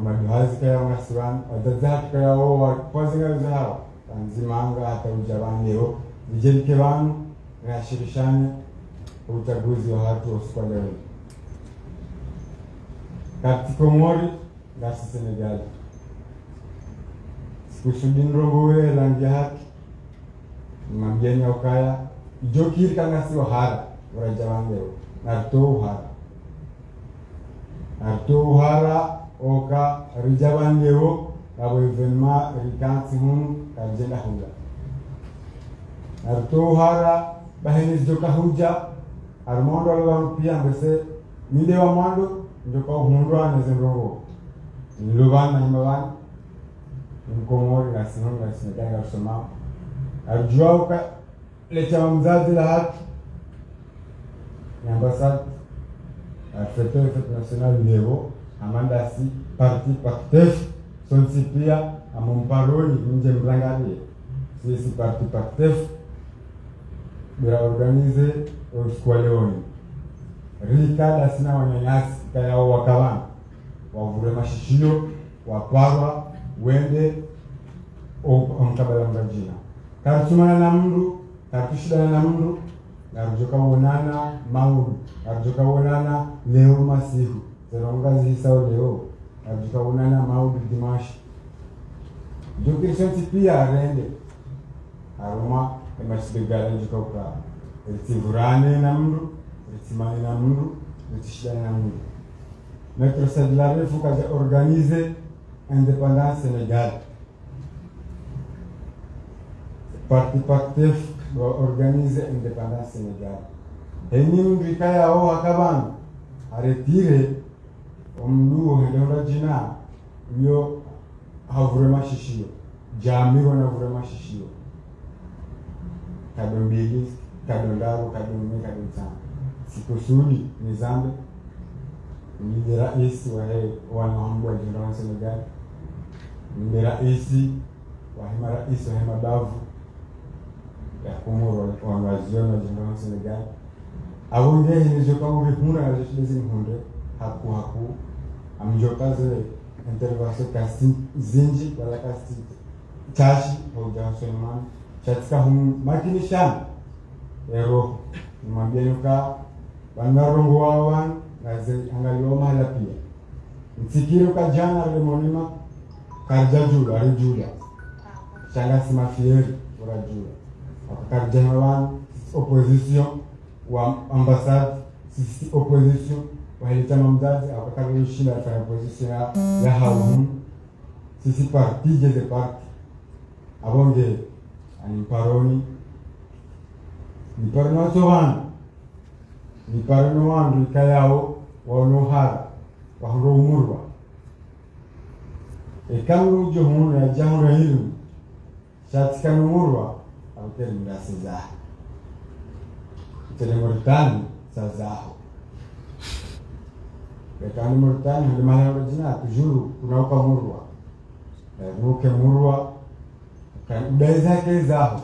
[SPEAKER 6] maduhazi kaya wanasirani, wazazi kaya wao wapazinga zao, tanzimanga hata ujabandeo, vijerike wanu, reashirishane uchaguzi wa watu wa siku leo. Kati Komori, gasi Senegal. Sikusudi nrongowe langi haki, mambia ukaya, ijokiri kangasi wahara, urajabandeo, narto uhara. Narto uhara, oka rijabandeo, kabo evenema rikansi hunu, karjenda hula. Narto uhara, bahenis joka huja, armondo alwan pia mbese, mide wa mwando, njoka hundwa na zembrongo. Niloban na himaban, Komori na Sinon na Senegal na Soma. Arjua uka lecha mzazi la haki. Ni ambassade fête nationale leo amanda si parti Pactef son sipia amomparoni nje mrangani. Si parti Pactef bila organize oskwaleoni. Rikada sina wanyanyasi kaya wakabana. Wavure mashishio, waparwa, wende, mkabala mrajina. Kartumana na mndu, kartushidana na mndu, narujoka wonana maudu, narujoka wonana leo masihu. Zerongazi hisao leo, narujoka wonana maudu dimashi. Jokirishonti pia arende. Aruma, emashibegala njuka uka. Ritivurane na mndu, ritimane na mndu, ritishidane na mndu. Notre Sénégal faut qu'elle organise indépendance Sénégal. Parti Pactef doit organiser indépendance Sénégal. Et nous ndikaya o akaban a retiré omlu hedonda jina yo ha vraiment shishio. Jami wana vraiment shishio. Kadombili, kadondaro, kadombe, kadonsan. Sikusudi nizambe ni rais wa wanambo wa Jamhuri ya Senegal, ni rais wa rais wa mabavu ya Komoro wa waziona Jamhuri ya Senegal. Abonge hizo kama ulipuna na zile hunde haku amjokaze intervention kasi zinji wala kasi chashi au jasonman chatika makini shana ero mwambie yuka bangarongo wawan ngaze angalio mahala pia mtikiru ka jana le monima karja jula ari jula changa sima fieri ora jula akarja wan opposition wa ambassade sisi opposition wa ile chama mzazi akakarudi shinda kwa opposition ya haum sisi parti de parti abonge ani paroni ni parno sovan ni parno wandu kayao wanohara wahuro umurwa ekamru johun ya jamhuri hiyo shatika umurwa akeli ndasiza tele Mauritania sazaho ekani Mauritania ndi mara jina tujuru kunauka murwa nuke murwa kan udaiza ke zaho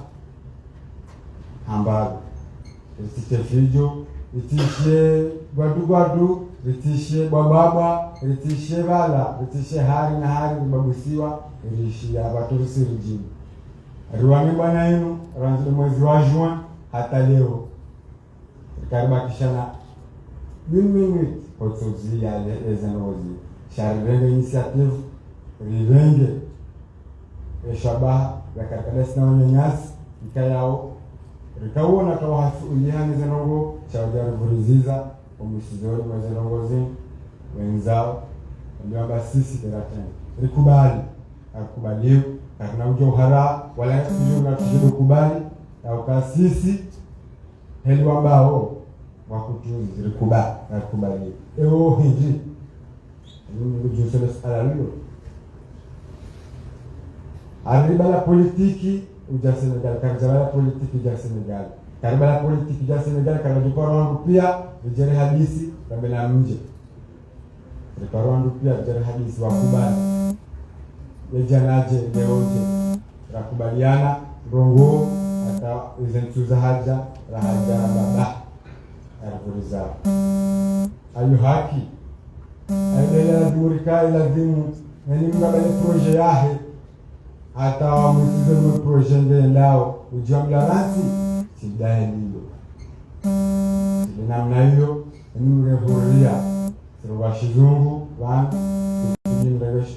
[SPEAKER 6] hambago itite fijo itishe gwadu itishe bababa itishe bala itishe hari na hari babusiwa ilishi abaturisi rijini riwani bwana yenu ranzo mwezi wa juin hata leo karibakishana bimimi potsozi ya ezanozi sharenge initiative rivenge eshabaha ya kakalesi na unyanyasi ikayao rikawona kawahafu ulihani zinongo chawajari vuriziza umisizoni mazinongozi wenzao ndio sisi terateni rikubali akubaliwa kana ujo hara wala tujuna tujikubali au kasisi heli wambao wakutunzi rikubali akubali ewo hindi ni kujusele sala lilo arribala politiki uja Senegal karjala politiki uja Senegal karibala politiki uja Senegal kana jikorongo pia ujere hadisi kabla mje jikorongo pia ujere hadisi wakubali yejanaje leoje rakubaliana rongo hata izentuza haja rahaja baba arfuriza ayu haki aendelea durika lazimu yani mgabale projet yahe hata wamusizwe projet ndelao ujamla rasi sidae nilo namna hiyo ni huria sirwa shizungu wan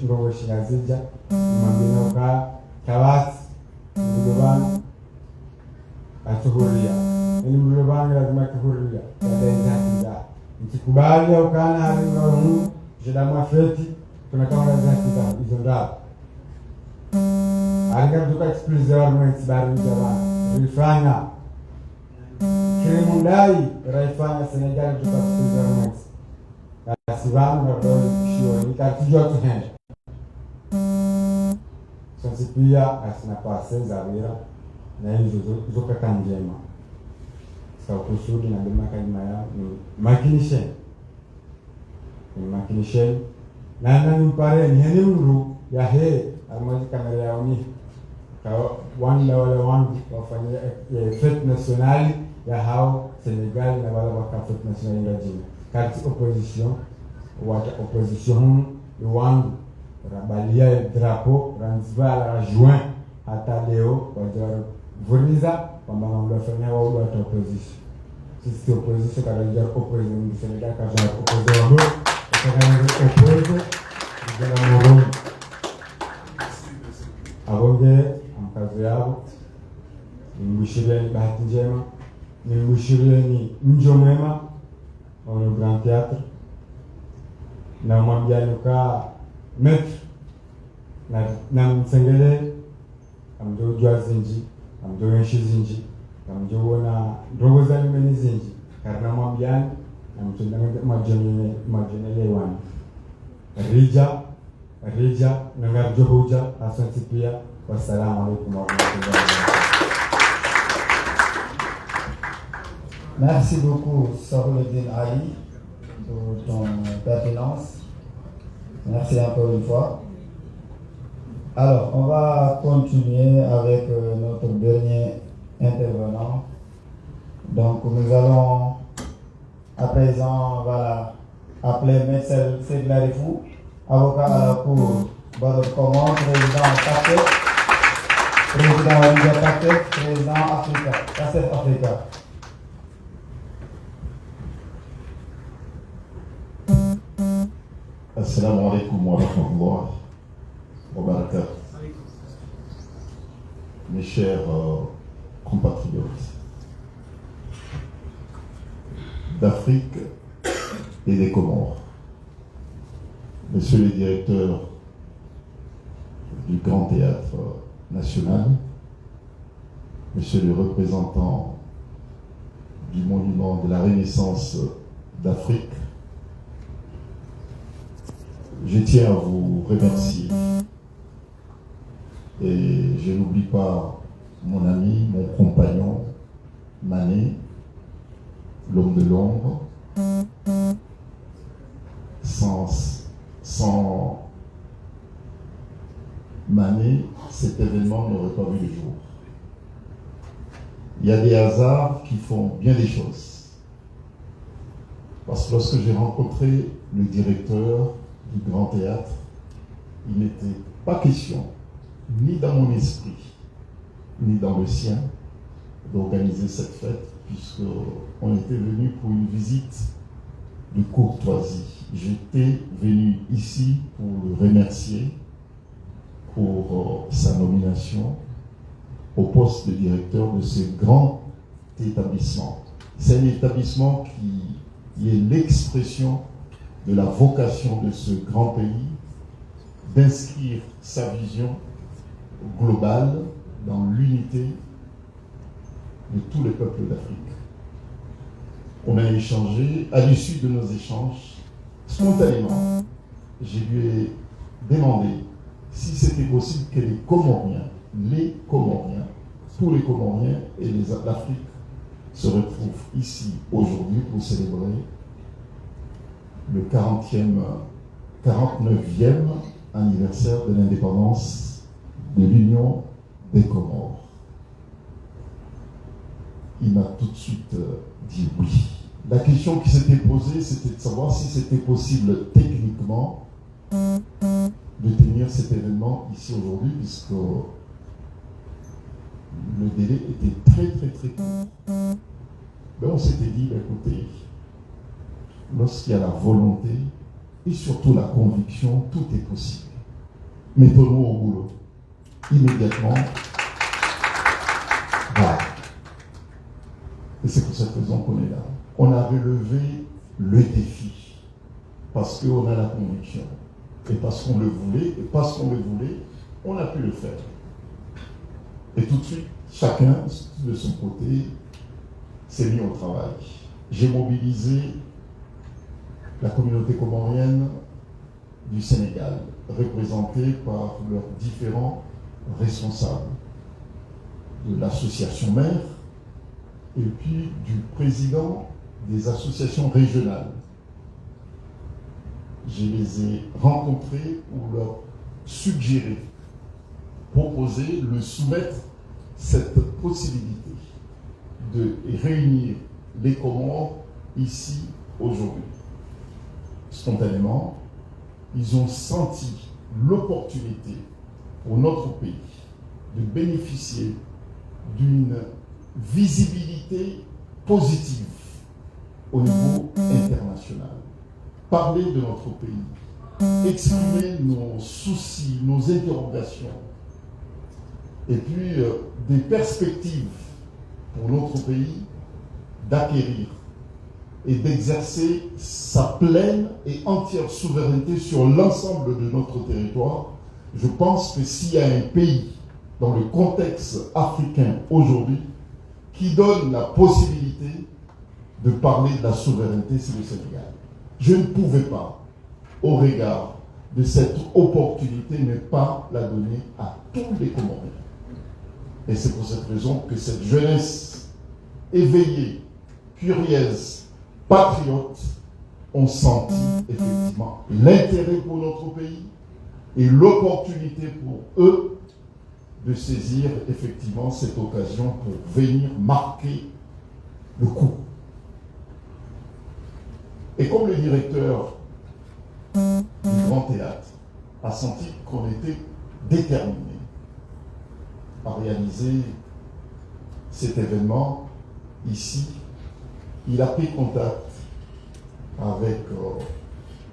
[SPEAKER 6] ndongo shingazija mambino ka kawasi mdoban atuhuria ni mdoban lazima kuhuria ndio mtikubali au kana hali ngao jeda mafeti tunakama za hizo ndao alikaduka explizione bari jamaa rifanya kirimundai raifanya Senegal duka explizione asivanu na dole shio nikatijwa tuhenda sasa pia asina pase za vira na hizo zoka kanjema sawa kusudi na bima kalima ya ni makinishe na nani mpare ni heni mru ya he almaji kamera yao ni kwa wanda wale wangu wafanya fête nationale ya hao Senegal na wala waka fête nationale ngajini kati opposition wata opposition wangu rabalia drapeau ranzvala la juin hata leo wajaro vuniza kwamba wanafanya wao wa opposition sisi opposition karaja opposition Senegal kaja opposition wao karaja opposition ndio moro abonge amkazi yao nimbushirieni bahati njema nimbushirieni mjo mwema au Grand Théâtre na mwambiani ka maître na msengele amdo jwa zinji amdo yenshi zinji amdo wona ndogo za nimeni zinji karna mwambiani na mtundanga majenele wana rija nangar johuja asante pia wassalamu alaykum wa rahmatullahi wa barakatuh.
[SPEAKER 1] Merci beaucoup Sarouledine Ali pour ton pertinence. Merci encore une fois. Alors, on va continuer avec notre dernier intervenant. Donc, nous allons à présent appeler M. Seglarifou, avocat à la Cour Barreau de Comores, président CACEF, président Liga CACEF, président CACEF Africa.
[SPEAKER 8] Assalamu alaikum wa rahmatullahi wa barakatuh. Mes chers compatriotes d'Afrique et des Comores, Monsieur le directeur du Grand Théâtre National, Monsieur le représentant du Monument de la Renaissance d'Afrique, je tiens à vous remercier et je n'oublie pas mon ami, mon compagnon, Mané, l'homme de l'ombre. Sans Mané, cet événement n'aurait pas vu le jour. Il y a des hasards qui font bien des choses. Parce que lorsque j'ai rencontré le directeur du Grand Théâtre, il n'était pas question, ni dans mon esprit, ni dans le sien, d'organiser cette fête, puisqu'on était venu pour une visite de courtoisie. J'étais venu ici pour le remercier pour sa nomination au poste de directeur de ce grand établissement. C'est un établissement qui est l'expression de la vocation de ce grand pays d'inscrire sa vision globale dans l'unité de tous les peuples d'Afrique. On a échangé, à l'issue de nos échanges, spontanément, je lui ai demandé si c'était possible que les Comoriens, tous les Comoriens et l'Afrique se retrouvent ici aujourd'hui pour célébrer le 49e anniversaire de l'indépendance de l'Union des Comores. Il m'a tout de suite dit oui. La question qui s'était posée, c'était de savoir si c'était possible techniquement de tenir cet événement ici aujourd'hui, puisque le délai était très court. Mais on s'était dit, écoutez, lorsqu'il y a la volonté et surtout la conviction, tout est possible. Mettons-nous au boulot. Immédiatement. Voilà. Et c'est pour cette raison qu'on est là. On a relevé le défi parce qu'on a la conviction. Et parce qu'on le voulait, on a pu le faire. Et tout de suite, chacun de son côté s'est mis au travail. J'ai mobilisé la communauté comorienne du Sénégal, représentée par leurs différents responsables de l'association mère et puis du président des associations régionales. Je les ai rencontrés pour leur suggérer, proposer, le soumettre cette possibilité de réunir les Comores ici aujourd'hui. Spontanément, ils ont senti l'opportunité pour notre pays de bénéficier d'une visibilité positive au niveau international. Parler de notre pays, exprimer nos soucis, nos interrogations, et puis des perspectives pour notre pays d'acquérir et d'exercer sa pleine et entière souveraineté sur l'ensemble de notre territoire. Je pense que s'il y a un pays dans le contexte africain aujourd'hui qui donne la possibilité de parler de la souveraineté, c'est le Sénégal. Je ne pouvais pas, au regard de cette opportunité, ne pas la donner à tous les Comoriens. Et c'est pour cette raison que cette jeunesse éveillée, curieuse, patriote, ont senti effectivement l'intérêt pour notre pays et l'opportunité pour eux de saisir effectivement cette occasion pour venir marquer le coup. Et comme le directeur du Grand Théâtre a senti qu'on était déterminé à réaliser cet événement ici, il a pris contact avec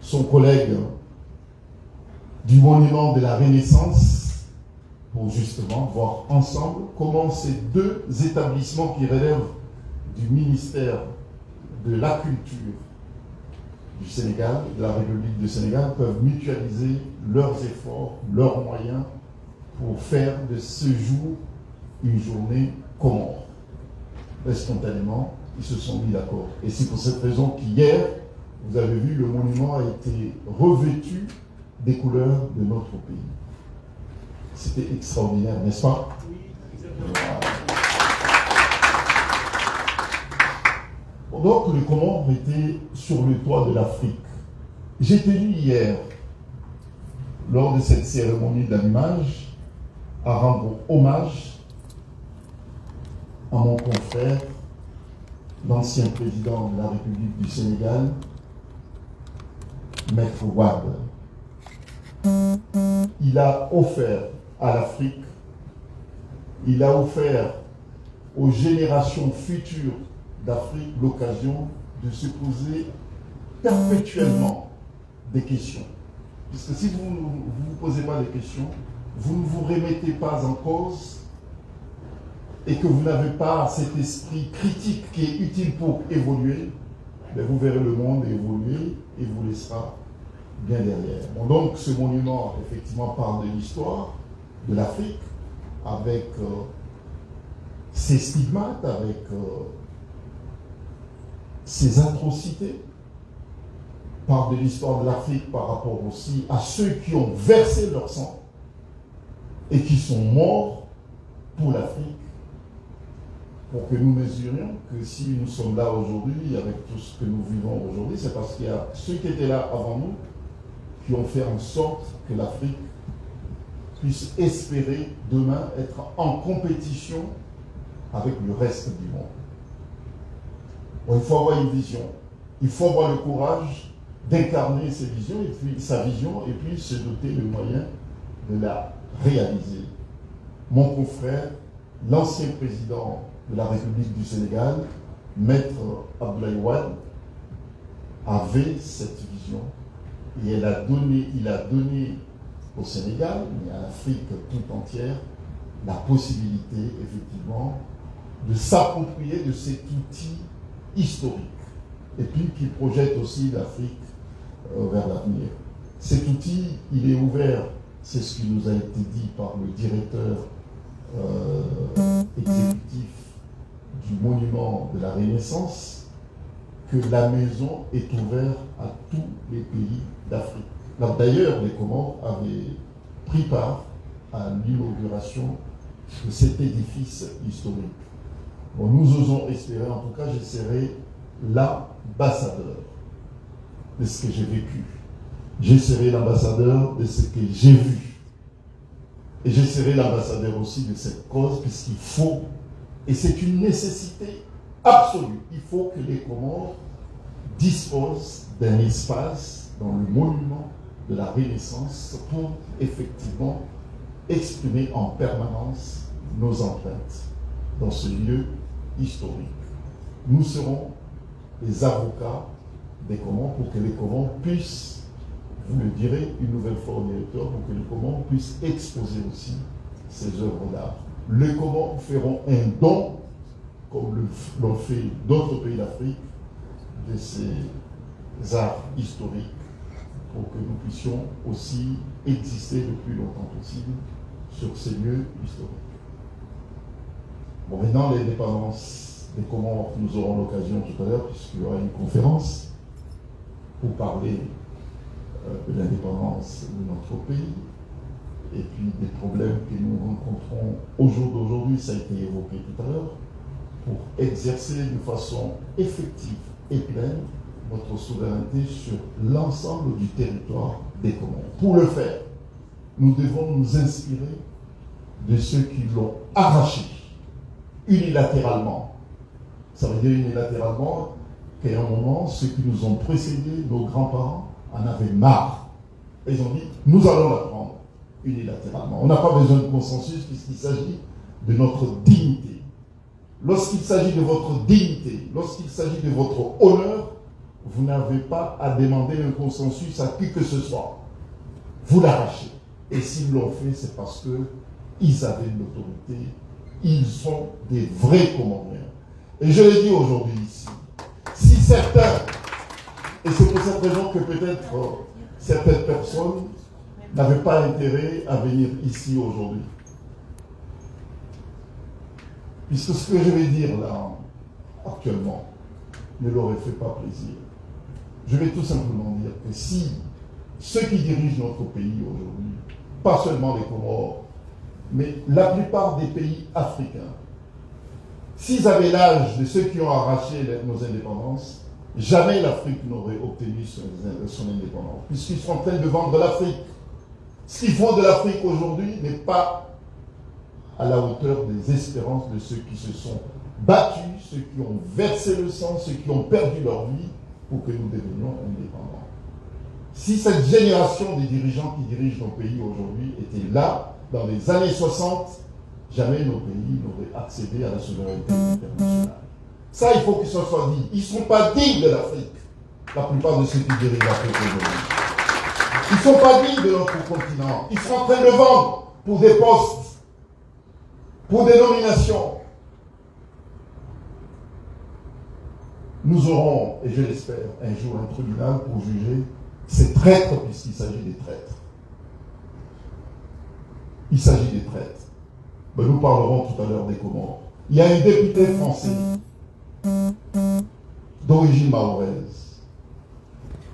[SPEAKER 8] son collègue du Monument de la Renaissance pour justement voir ensemble comment ces deux établissements qui relèvent du ministère de la Culture du Sénégal, de la République du Sénégal, peuvent mutualiser leurs efforts, leurs moyens pour faire de ce jour une journée comore. Et spontanément, ils se sont mis d'accord. Et c'est pour cette raison qu'hier, vous avez vu, le monument a été revêtu des couleurs de notre pays. C'était extraordinaire, n'est-ce pas? Oui, exactement. Donc, les Comores étaient sur le toit de l'Afrique. J'ai tenu hier, lors de cette cérémonie d'allumage, à rendre hommage à mon confrère, l'ancien président de la République du Sénégal, Maître Wade. Il a offert à l'Afrique, il a offert aux générations futures d'Afrique l'occasion de se poser perpétuellement des questions. Puisque si vous ne vous posez pas des questions, vous ne vous remettez pas en cause et que vous n'avez pas cet esprit critique qui est utile pour évoluer, vous verrez le monde évoluer et vous laissera bien derrière. Bon, donc ce monument, effectivement, parle de l'histoire de l'Afrique, avec ses stigmates, avec ses atrocités, parle de l'histoire de l'Afrique par rapport aussi à ceux qui ont versé leur sang et qui sont morts pour l'Afrique, pour que nous mesurions que si nous sommes là aujourd'hui, avec tout ce que nous vivons aujourd'hui, c'est parce qu'il y a ceux qui étaient là avant nous qui ont fait en sorte que l'Afrique puisse espérer demain être en compétition avec le reste du monde. Bon, il faut avoir une vision, il faut avoir le courage d'incarner ses visions et puis sa vision et puis se doter le moyen de la réaliser. Mon confrère, l'ancien président de la République du Sénégal, Maître Abdoulaye Wade, avait cette vision et il a donné au Sénégal, mais à l'Afrique tout entière, la possibilité effectivement de s'approprier de cet outil historique et puis qui projette aussi l'Afrique vers l'avenir. Cet outil, il est ouvert, c'est ce qui nous a été dit par le directeur exécutif du monument de la Renaissance, que la maison est ouverte à tous les pays d'Afrique. D'ailleurs, les Comores avaient pris part à l'inauguration de cet édifice historique. Bon, nous osons espérer, en tout cas, je serai l'ambassadeur de ce que j'ai vécu. Je serai l'ambassadeur de ce que j'ai vu. Et je serai l'ambassadeur aussi de cette cause, puisqu'il faut, et c'est une nécessité absolue, il faut que les Comores disposent d'un espace dans le monument de la Renaissance pour effectivement exprimer en permanence nos empreintes dans ce lieu historique. Nous serons les avocats des Comores pour que les Comores puissent, vous le direz une nouvelle fois au directeur, pour que les Comores puissent exposer aussi ces œuvres d'art. Les Comores feront un don, comme l'ont fait d'autres pays d'Afrique, de ces arts historiques, pour que nous puissions aussi exister le plus longtemps possible sur ces lieux historiques. Bon, maintenant, l'indépendance des Comores, nous aurons l'occasion tout à l'heure, puisqu'il y aura une conférence pour parler de l'indépendance de notre pays et puis des problèmes que nous rencontrons au jour d'aujourd'hui, ça a été évoqué tout à l'heure, pour exercer de façon effective et pleine notre souveraineté sur l'ensemble du territoire des Comores. Pour le faire, nous devons nous inspirer de ceux qui l'ont arraché unilatéralement. Ça veut dire unilatéralement qu'à un moment, ceux qui nous ont précédés, nos grands-parents, en avaient marre. Et ils ont dit, nous allons la prendre unilatéralement. On n'a pas besoin de consensus puisqu'il s'agit de notre dignité. Lorsqu'il s'agit de votre dignité, lorsqu'il s'agit de votre honneur, vous n'avez pas à demander un consensus à qui que ce soit. Vous l'arrachez. Et s'ils l'ont fait, c'est parce qu'ils avaient de l'autorité. Ils sont des vrais Comoriens. Et je l'ai dit aujourd'hui ici, si certains, et c'est pour cette raison que peut-être certaines personnes n'avaient pas intérêt à venir ici aujourd'hui. Puisque ce que je vais dire là, actuellement, ne leur fait pas plaisir. Je vais tout simplement dire que si ceux qui dirigent notre pays aujourd'hui, pas seulement les Comores, mais la plupart des pays africains, s'ils avaient l'âge de ceux qui ont arraché nos indépendances, jamais l'Afrique n'aurait obtenu son indépendance, puisqu'ils sont en train de vendre l'Afrique. Ce qu'ils font de l'Afrique aujourd'hui n'est pas à la hauteur des espérances de ceux qui se sont battus, ceux qui ont versé le sang, ceux qui ont perdu leur vie pour que nous devenions indépendants. Si cette génération des dirigeants qui dirigent nos pays aujourd'hui était là, dans les années 60, jamais nos pays n'auraient accédé à la souveraineté internationale. Ça, il faut que ce soit dit. Ils ne sont pas dignes de l'Afrique, la plupart de ceux qui dirigent l'Afrique aujourd'hui. Ils ne sont pas dignes de notre continent. Ils sont en train de vendre pour des postes, pour des nominations, nous aurons, et je l'espère, un jour un tribunal pour juger ces traîtres, puisqu'il s'agit des traîtres. Il s'agit des traîtres. Ben, nous parlerons tout à l'heure des Comores. Il y a un député français d'origine mahoraise.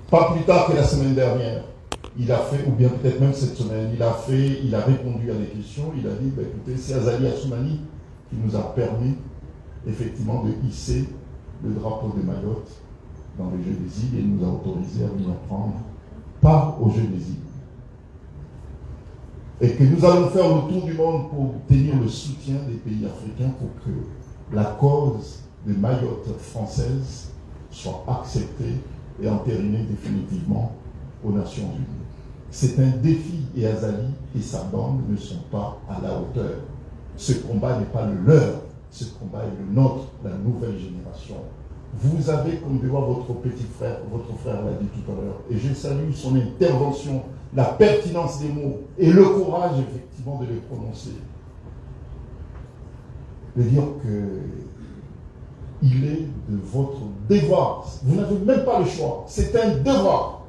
[SPEAKER 8] Pas plus tard que la semaine dernière, il a fait, ou bien peut-être même cette semaine, il a répondu à des questions, il a dit, ben, écoutez, c'est Azali Assoumani qui nous a permis effectivement de hisser le drapeau de Mayotte dans les Jeux des îles et nous a autorisé à venir prendre part aux Jeux des îles. Et que nous allons faire le tour du monde pour obtenir le soutien des pays africains pour que la cause de Mayotte française soit acceptée et entérinée définitivement aux Nations Unies. C'est un défi et Azali et sa bande ne sont pas à la hauteur. Ce combat n'est pas le leur, ce combat est le nôtre, la nouvelle génération. Vous avez comme devoir votre petit frère, votre frère l'a dit tout à l'heure, et je salue son intervention, la pertinence des mots et le courage effectivement de les prononcer. De dire que il est de votre devoir, vous n'avez même pas le choix, c'est un devoir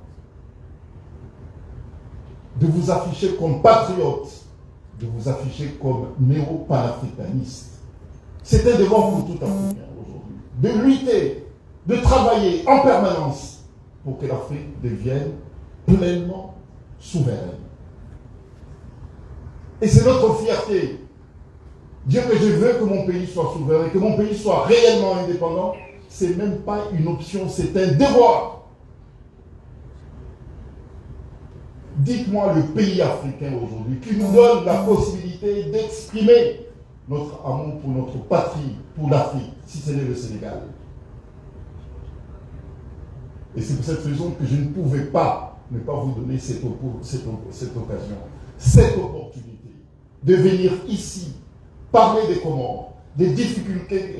[SPEAKER 8] de vous afficher comme patriote, de vous afficher comme néo-panafricaniste. C'est un devoir pour tout Africain aujourd'hui, de lutter, de travailler en permanence pour que l'Afrique devienne pleinement souveraine. Et c'est notre fierté. Dire que je veux que mon pays soit souverain, que mon pays soit réellement indépendant, c'est même pas une option, c'est un devoir. Dites-moi le pays africain aujourd'hui qui nous donne la possibilité d'exprimer notre amour pour notre patrie, pour l'Afrique, si ce n'est le Sénégal. Et c'est pour cette raison que je ne pouvais pas ne pas vous donner cette occasion, cette opportunité de venir ici parler des Comores, des difficultés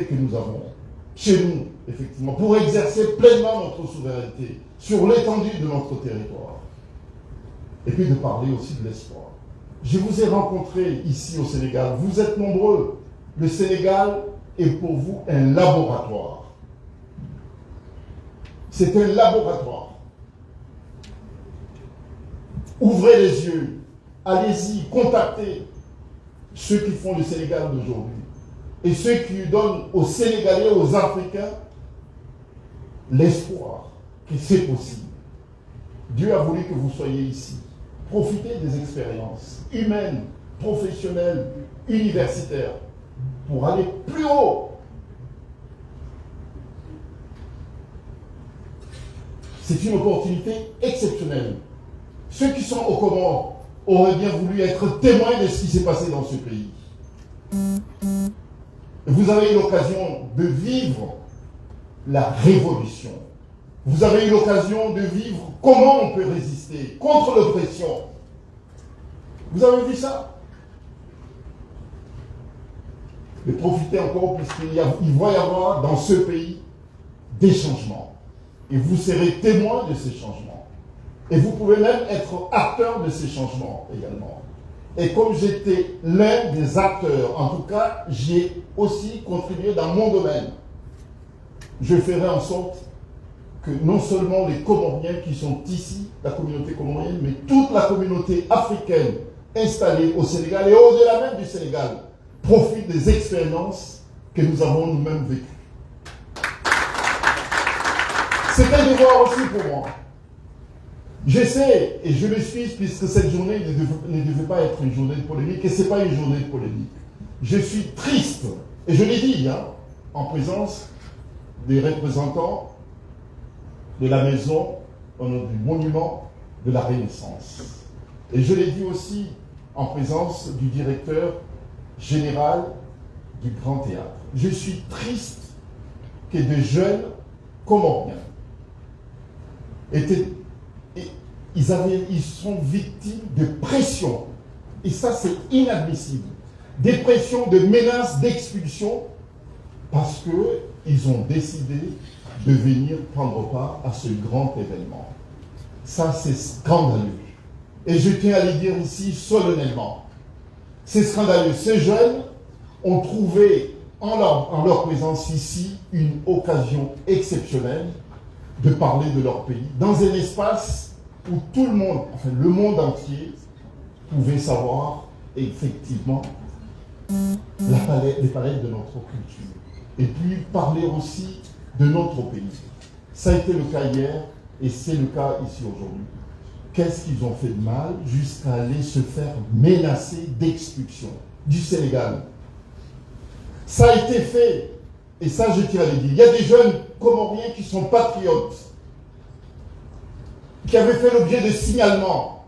[SPEAKER 8] que nous avons chez nous, effectivement, pour exercer pleinement notre souveraineté sur l'étendue de notre territoire. Et puis de parler aussi de l'espoir. Je vous ai rencontré ici au Sénégal, vous êtes nombreux. Le Sénégal est pour vous un laboratoire. C'est un laboratoire. Ouvrez les yeux, allez-y, contactez ceux qui font le Sénégal d'aujourd'hui et ceux qui donnent aux Sénégalais, aux Africains, l'espoir que c'est possible. Dieu a voulu que vous soyez ici. Profitez des expériences humaines, professionnelles, universitaires, pour aller plus haut. C'est une opportunité exceptionnelle. Ceux qui sont aux Comores auraient bien voulu être témoins de ce qui s'est passé dans ce pays. Vous avez eu l'occasion de vivre la révolution. Vous avez eu l'occasion de vivre comment on peut résister contre l'oppression. Vous avez vu ça? Et profitez encore puisqu'il va y avoir dans ce pays des changements. Et vous serez témoin de ces changements. Et vous pouvez même être acteur de ces changements également. Et comme j'étais l'un des acteurs, en tout cas, j'ai aussi contribué dans mon domaine. Je ferai en sorte que non seulement les Comoriens qui sont ici, la communauté comorienne, mais toute la communauté africaine installée au Sénégal et au-delà même du Sénégal, profite des expériences que nous avons nous-mêmes vécues. C'est un devoir aussi pour moi. Je sais, et je le suis, puisque cette journée ne devait pas être une journée de polémique, et ce n'est pas une journée de polémique. Je suis triste, et je l'ai dit, en présence des représentants de la maison, du monument de la Renaissance. Et je l'ai dit aussi en présence du directeur général du Grand Théâtre. Je suis triste que des jeunes Comoriens ils sont victimes de pression. Et ça, c'est inadmissible. Des pressions, de menaces d'expulsion, parce qu'ils ont décidé de venir prendre part à ce grand événement. Ça, c'est scandaleux. Et je tiens à le dire ici solennellement. C'est scandaleux. Ces jeunes ont trouvé en leur présence ici, une occasion exceptionnelle de parler de leur pays, dans un espace où tout le monde, enfin le monde entier, pouvait savoir effectivement les palettes de notre culture. Et puis parler aussi de notre pays. Ça a été le cas hier et c'est le cas ici aujourd'hui. Qu'est-ce qu'ils ont fait de mal jusqu'à aller se faire menacer d'expulsion du Sénégal? Ça a été fait, et ça je tiens à le dire. Il y a des jeunes Comoriens qui sont patriotes, qui avaient fait l'objet de signalements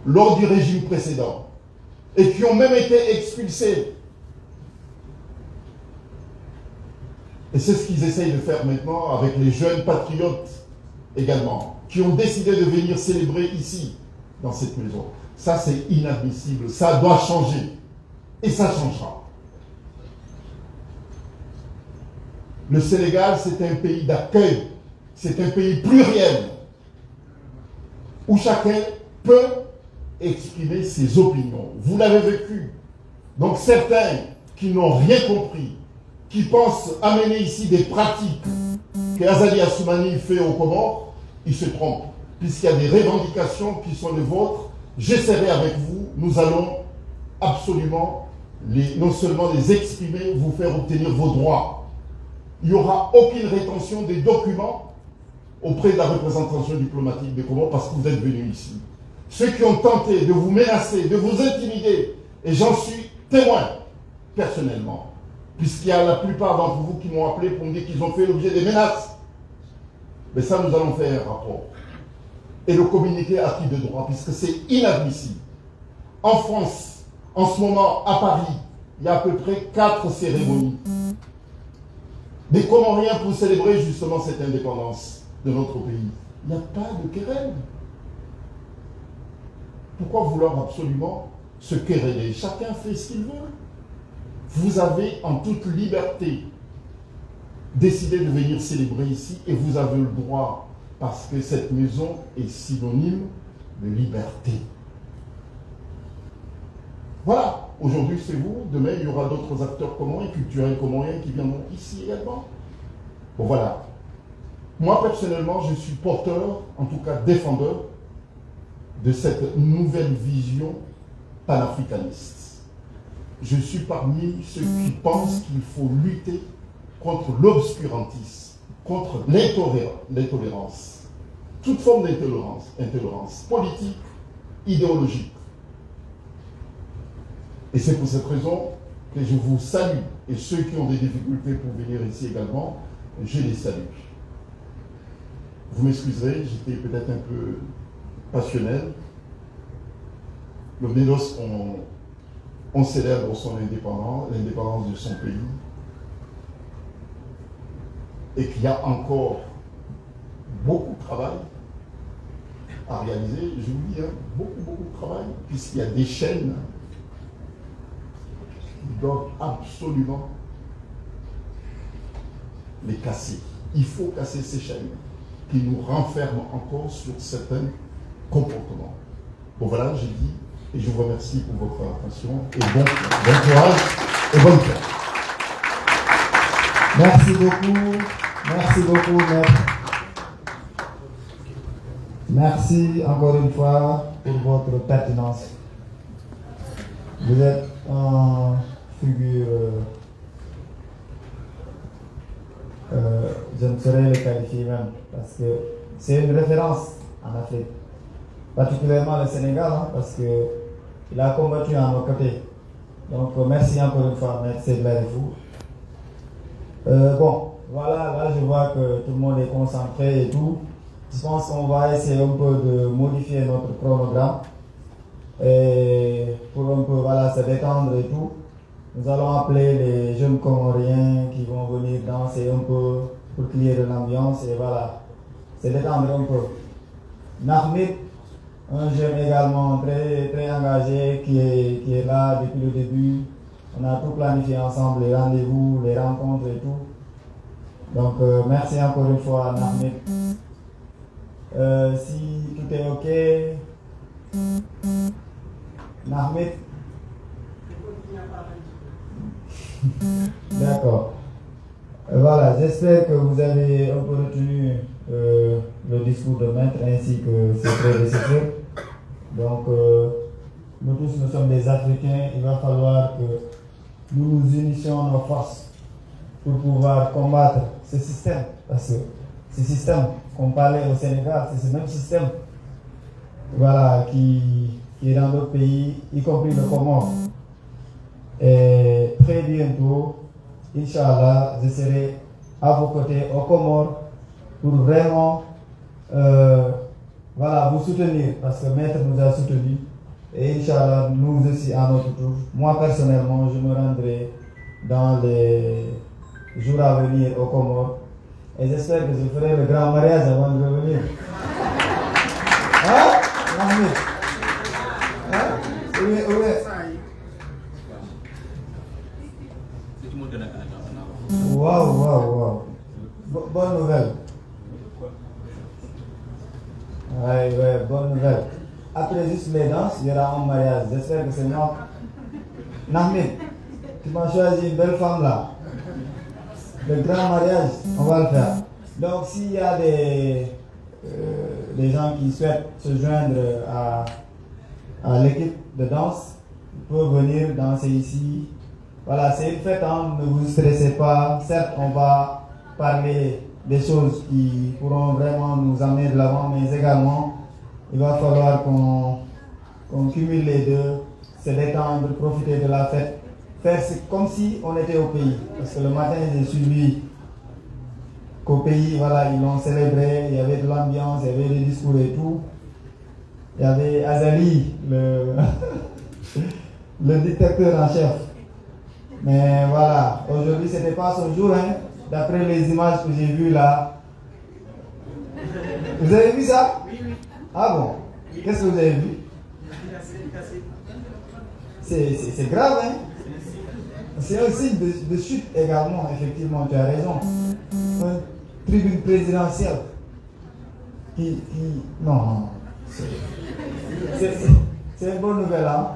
[SPEAKER 8] lors du régime précédent, et qui ont même été expulsés. Et c'est ce qu'ils essayent de faire maintenant avec les jeunes patriotes également, qui ont décidé de venir célébrer ici, dans cette maison. Ça, c'est inadmissible. Ça doit changer. Et ça changera. Le Sénégal, c'est un pays d'accueil. C'est un pays pluriel, où chacun peut exprimer ses opinions. Vous l'avez vécu. Donc certains qui n'ont rien compris, qui pensent amener ici des pratiques que Azali Assoumani fait aux Comores, ils se trompent. Puisqu'il y a des revendications qui sont les vôtres, j'essaierai avec vous, nous allons absolument non seulement les exprimer, vous faire obtenir vos droits. Il n'y aura aucune rétention des documents auprès de la représentation diplomatique des Comores parce que vous êtes venus ici. Ceux qui ont tenté de vous menacer, de vous intimider, et j'en suis témoin personnellement, puisqu'il y a la plupart d'entre vous qui m'ont appelé pour me dire qu'ils ont fait l'objet des menaces. Mais ça, nous allons faire un rapport et le communiquer à qui de droit, puisque c'est inadmissible. En France, en ce moment, à Paris, il y a à peu près 4 cérémonies des Comoriens pour célébrer justement cette indépendance de notre pays. Il n'y a pas de querelle. Pourquoi vouloir absolument se quereller? Chacun fait ce qu'il veut. Vous avez en toute liberté décidé de venir célébrer ici et vous avez le droit parce que cette maison est synonyme de liberté. Voilà, aujourd'hui c'est vous, demain il y aura d'autres acteurs comoriens, culturels comoriens qui viendront ici également. Bon voilà. Moi personnellement je suis porteur, en tout cas défendeur, de cette nouvelle vision panafricaniste. Je suis parmi ceux qui pensent qu'il faut lutter contre l'obscurantisme, contre l'intolérance, toute forme d'intolérance politique, idéologique. Et c'est pour cette raison que je vous salue. Et ceux qui ont des difficultés pour venir ici également, je les salue. Vous m'excuserez, j'étais peut-être un peu passionnel. Mais lorsqu'on célèbre son indépendance, l'indépendance de son pays, et qu'il y a encore beaucoup de travail à réaliser, je vous dis, beaucoup de travail, puisqu'il y a des chaînes qui doivent absolument les casser. Il faut casser ces chaînes qui nous renferment encore sur certains comportements. Bon voilà, j'ai dit, et je vous remercie pour votre attention, et bon courage et bonne fête.
[SPEAKER 1] Merci beaucoup, maître. Merci encore une fois pour votre pertinence. Vous êtes une figure, je ne saurais le qualifier même, parce que c'est une référence en Afrique, particulièrement le Sénégal, parce qu'il a combattu à nos côtés. Donc merci encore une fois, maître Seglarifou. Bon, voilà, là je vois que tout le monde est concentré et tout. Je pense qu'on va essayer un peu de modifier notre chronogramme et pour un peu se détendre et tout. Nous allons appeler les jeunes Comoriens qui vont venir danser un peu pour créer de l'ambiance et voilà, se détendre un peu. Nahmid, un jeune également très engagé qui est là depuis le début. On a tout planifié ensemble, les rendez-vous, les rencontres et tout. Donc merci encore une fois Nahmid. Si tout est ok, Nahmid. D'accord. Voilà, j'espère que vous avez un peu retenu le discours de maître ainsi que ses prédécesseurs. Donc, nous tous, nous sommes des Africains. Il va falloir que nous nous unissions nos forces pour pouvoir combattre ce système. Parce que ce système qu'on parlait au Sénégal, c'est ce même système, voilà, qui est dans d'autres pays, y compris le Comore. Et très bientôt, Inch'Allah, je serai à vos côtés au Comore pour vraiment voilà, vous soutenir, parce que Maître nous a soutenus. Et Inch'Allah, nous aussi à notre tour. Moi personnellement, je me rendrai dans les jours à venir au Comore. Et j'espère que je ferai le grand mariage avant de revenir. Hein? Mahmoud? Hein? Oui. Waouh. Bonne nouvelle. Ouais, bonne nouvelle. Après juste les danses, il y aura un mariage. J'espère que c'est moi. Nahmid, tu m'as choisi une belle femme là. Le grand mariage, on va le faire. Donc s'il y a des gens qui souhaitent se joindre à l'équipe de danse, ils peuvent venir danser ici. Voilà, c'est une fête, hein, ne vous stressez pas. Certes, on va parler des choses qui pourront vraiment nous amener de l'avant, mais également, il va falloir qu'on cumule les deux, se détendre, profiter de la fête, faire comme si on était au pays. Parce que le matin, j'ai suivi qu'au pays, voilà, ils l'ont célébré, il y avait de l'ambiance, il y avait des discours et tout. Il y avait Azali, le dictateur en chef. Mais voilà, aujourd'hui, ce n'était pas son jour, hein, d'après les images que j'ai vues là. Vous avez vu ça? Oui. Ah bon? Qu'est-ce que vous avez vu? C'est grave, hein? C'est un signe de chute également, effectivement, tu as raison. Une tribune présidentielle non. C'est une bonne nouvelle, hein?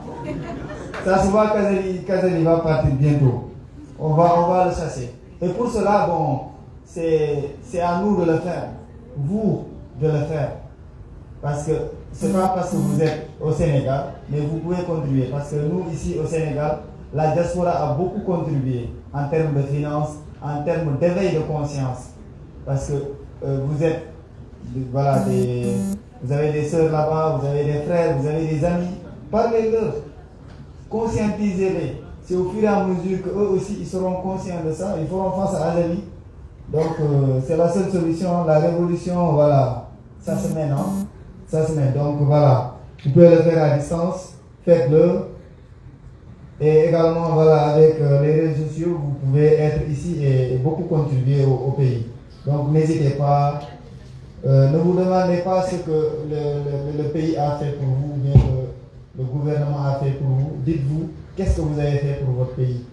[SPEAKER 1] Ça se voit qu'Azali va partir bientôt. On va le chasser. Et pour cela, bon, c'est à nous de le faire. Vous de le faire. Parce que ce n'est pas parce que vous êtes au Sénégal, mais vous pouvez contribuer. Parce que nous, ici au Sénégal, la diaspora a beaucoup contribué en termes de finances, en termes d'éveil de conscience. Parce que vous êtes, voilà, vous avez des sœurs là-bas, vous avez des frères, vous avez des amis. Parlez-leur, conscientisez-les. C'est au fur et à mesure qu'eux aussi ils seront conscients de ça, ils feront face à Azali. Donc c'est la seule solution, la révolution, voilà, ça se mène, hein? Ça se mène. Donc voilà, vous pouvez le faire à distance, faites-le. Et également, voilà, avec les réseaux sociaux, vous pouvez être ici et beaucoup contribuer au pays. Donc n'hésitez pas, ne vous demandez pas ce que le pays a fait pour vous, bien le gouvernement a fait pour vous. Dites-vous, qu'est-ce que vous avez fait pour votre pays?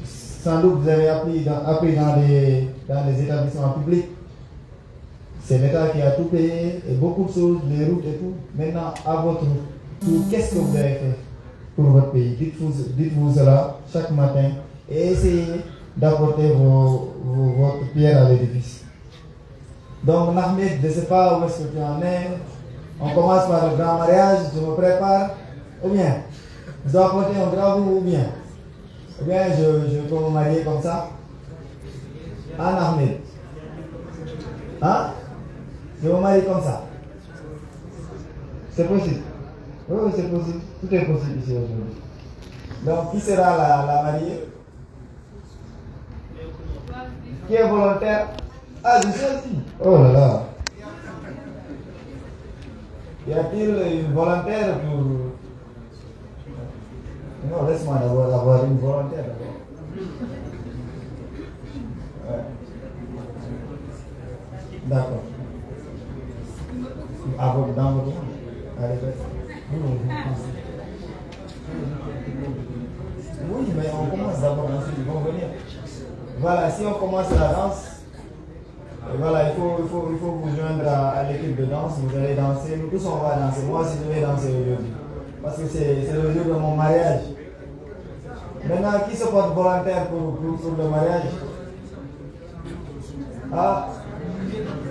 [SPEAKER 1] Sans doute vous avez appris dans les établissements publics. C'est l'État qui a tout payé et beaucoup de choses, les routes et tout. Maintenant, à votre tour, qu'est-ce que vous avez fait pour votre pays? Dites-vous cela chaque matin et essayez d'apporter votre pierre à l'édifice. Donc, Nahmid, je ne sais pas où est-ce que tu en es. On commence par le grand mariage, je me prépare. Ou bien, je dois apporter un grand bout ou bien je peux me marier comme ça. Hein, Nahmid? Hein? Je me marie comme ça. C'est possible. Oui, c'est possible. Tout est possible ici aujourd'hui. Donc, qui sera la mariée? Qui est volontaire? Ah, je sais aussi. Oh là là. Y a-t-il une volontaire pour... Non, laisse-moi d'abord avoir une volontaire d'abord. Ouais. D'accord. Dans votre monde. Allez, oui, mais on commence d'abord, ensuite ils vont venir. Voilà, si on commence la danse, voilà, il faut vous joindre à l'équipe de danse, vous allez danser, nous tous on va danser. Moi aussi je vais danser aujourd'hui, parce que c'est le jour de mon mariage. Maintenant, qui se porte volontaire pour le mariage? Ah,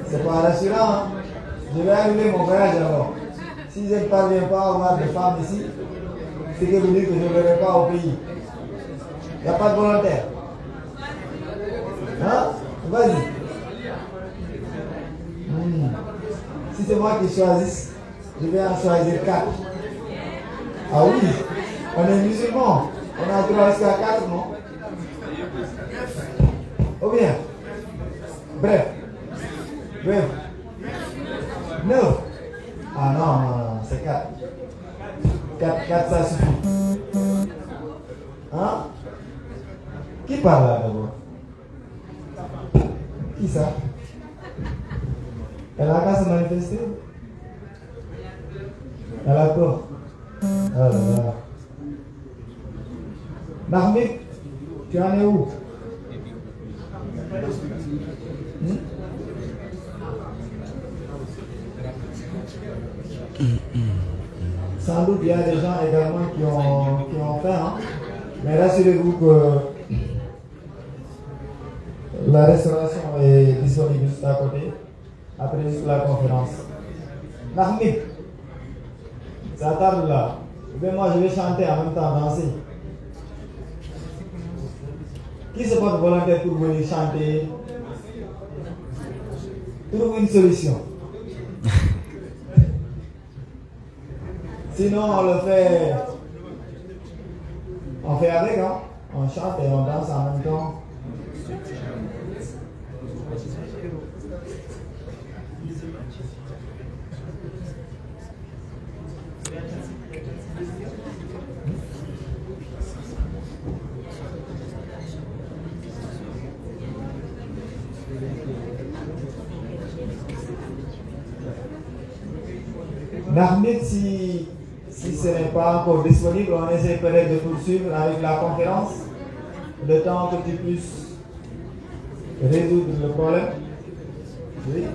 [SPEAKER 1] c'est pas rassurant. Hein? Je vais annuler mon voyage alors. Si je ne parviens pas à avoir de femmes ici, c'est que vous dites que je ne verrai pas au pays. Il n'y a pas de volontaire. Hein? Vas-y. Si c'est moi qui choisisse, je vais en choisir 4. Ah oui, on est musulmans. On a droit jusqu'à 4, non? Ou bien? Bref. 9. Ah non, c'est 4. 4, ça suffit. Hein? Qui parle là d'abord? Qui ça? Elle a qu'à se manifester? Elle a peur. Ah là là. Nahmik, tu en es où? Sans doute il y a des gens également qui ont faim, hein? Mais rassurez-vous que la restauration est disponible juste à côté, après juste la conférence. Nahmik, ça tarde là. Et bien moi je vais chanter en même temps, danser. Qui se porte volontaire pour venir chanter? Trouve une solution. Sinon, on fait avec, hein? On chante et on danse en même temps. Nahmid, si ce n'est pas encore disponible, on essaie peut-être de poursuivre avec la conférence, le temps que tu puisses résoudre le problème. Oui.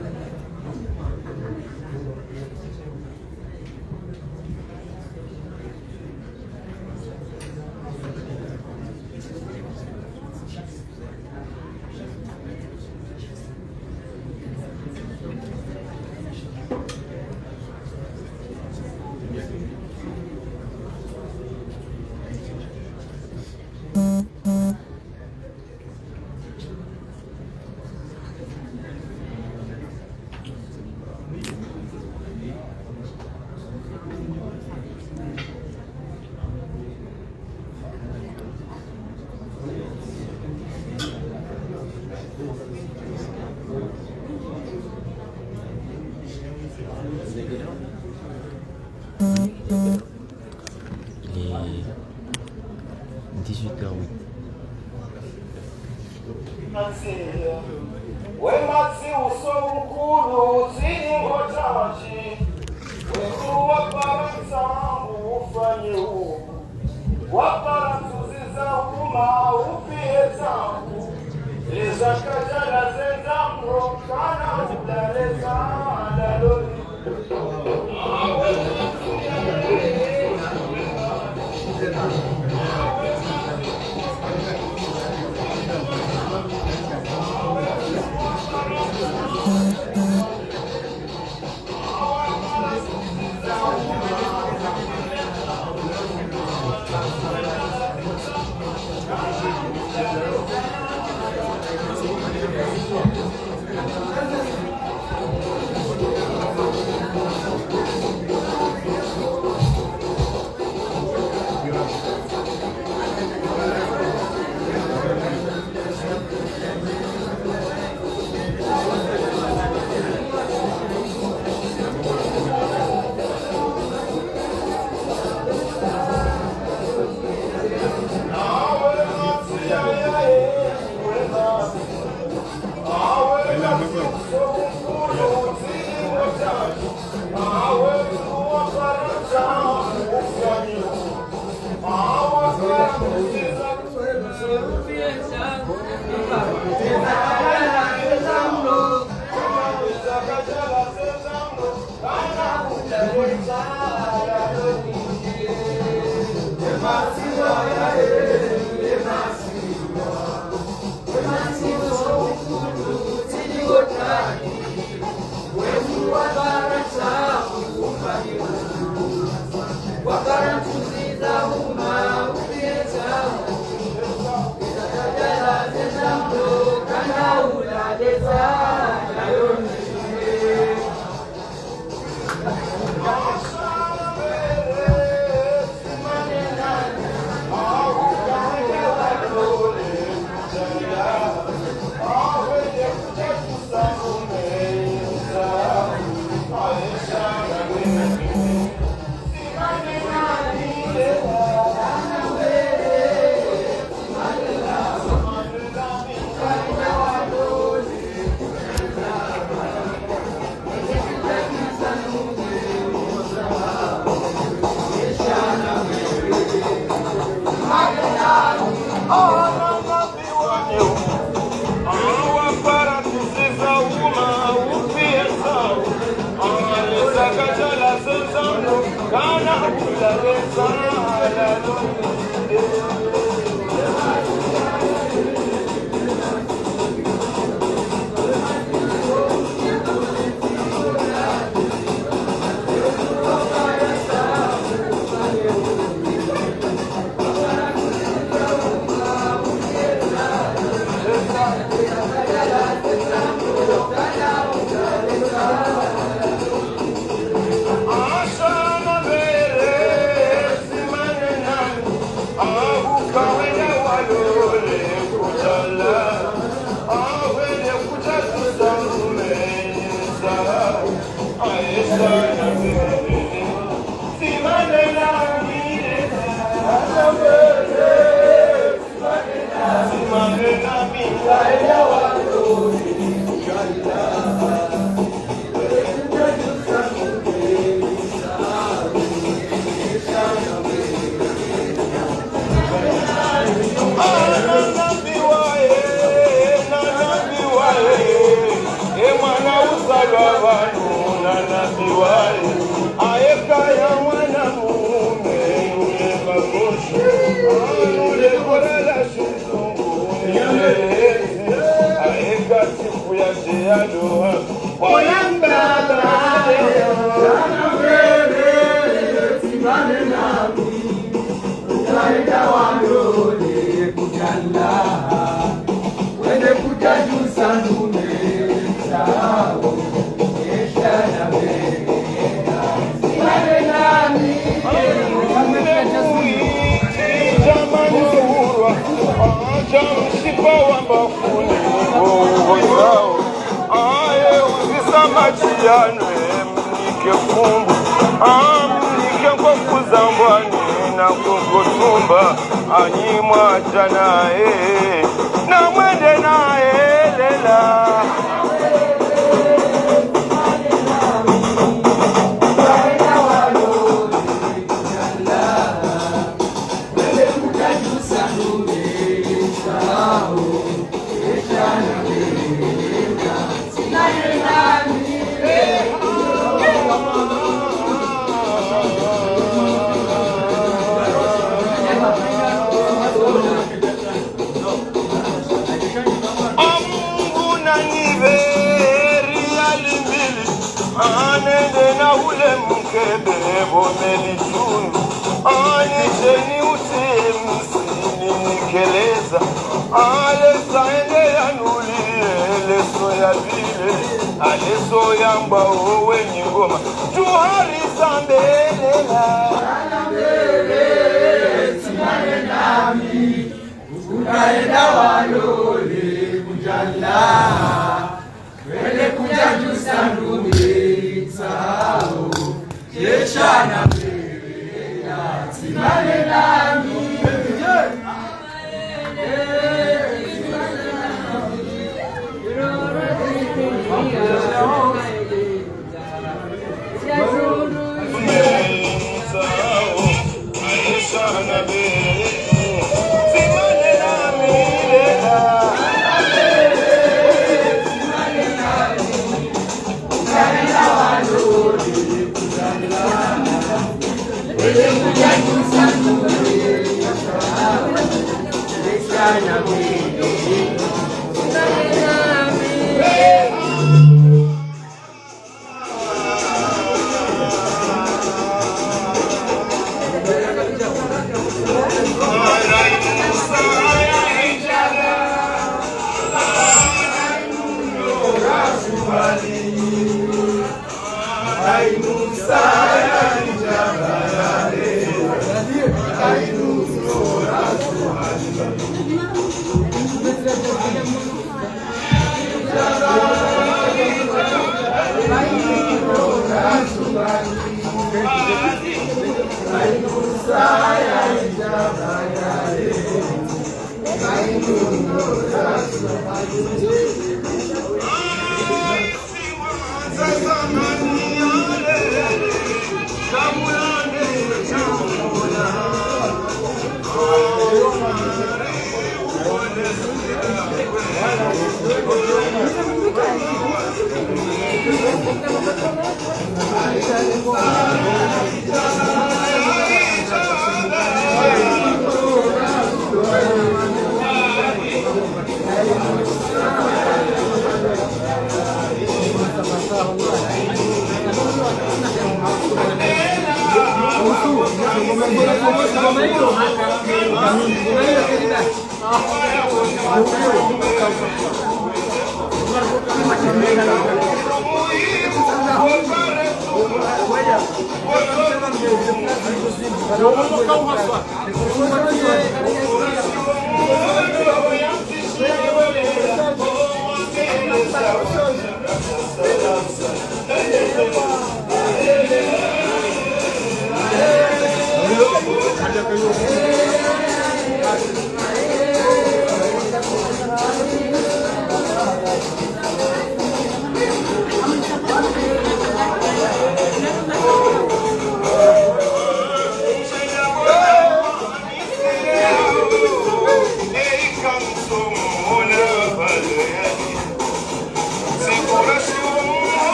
[SPEAKER 9] Demasiado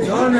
[SPEAKER 9] John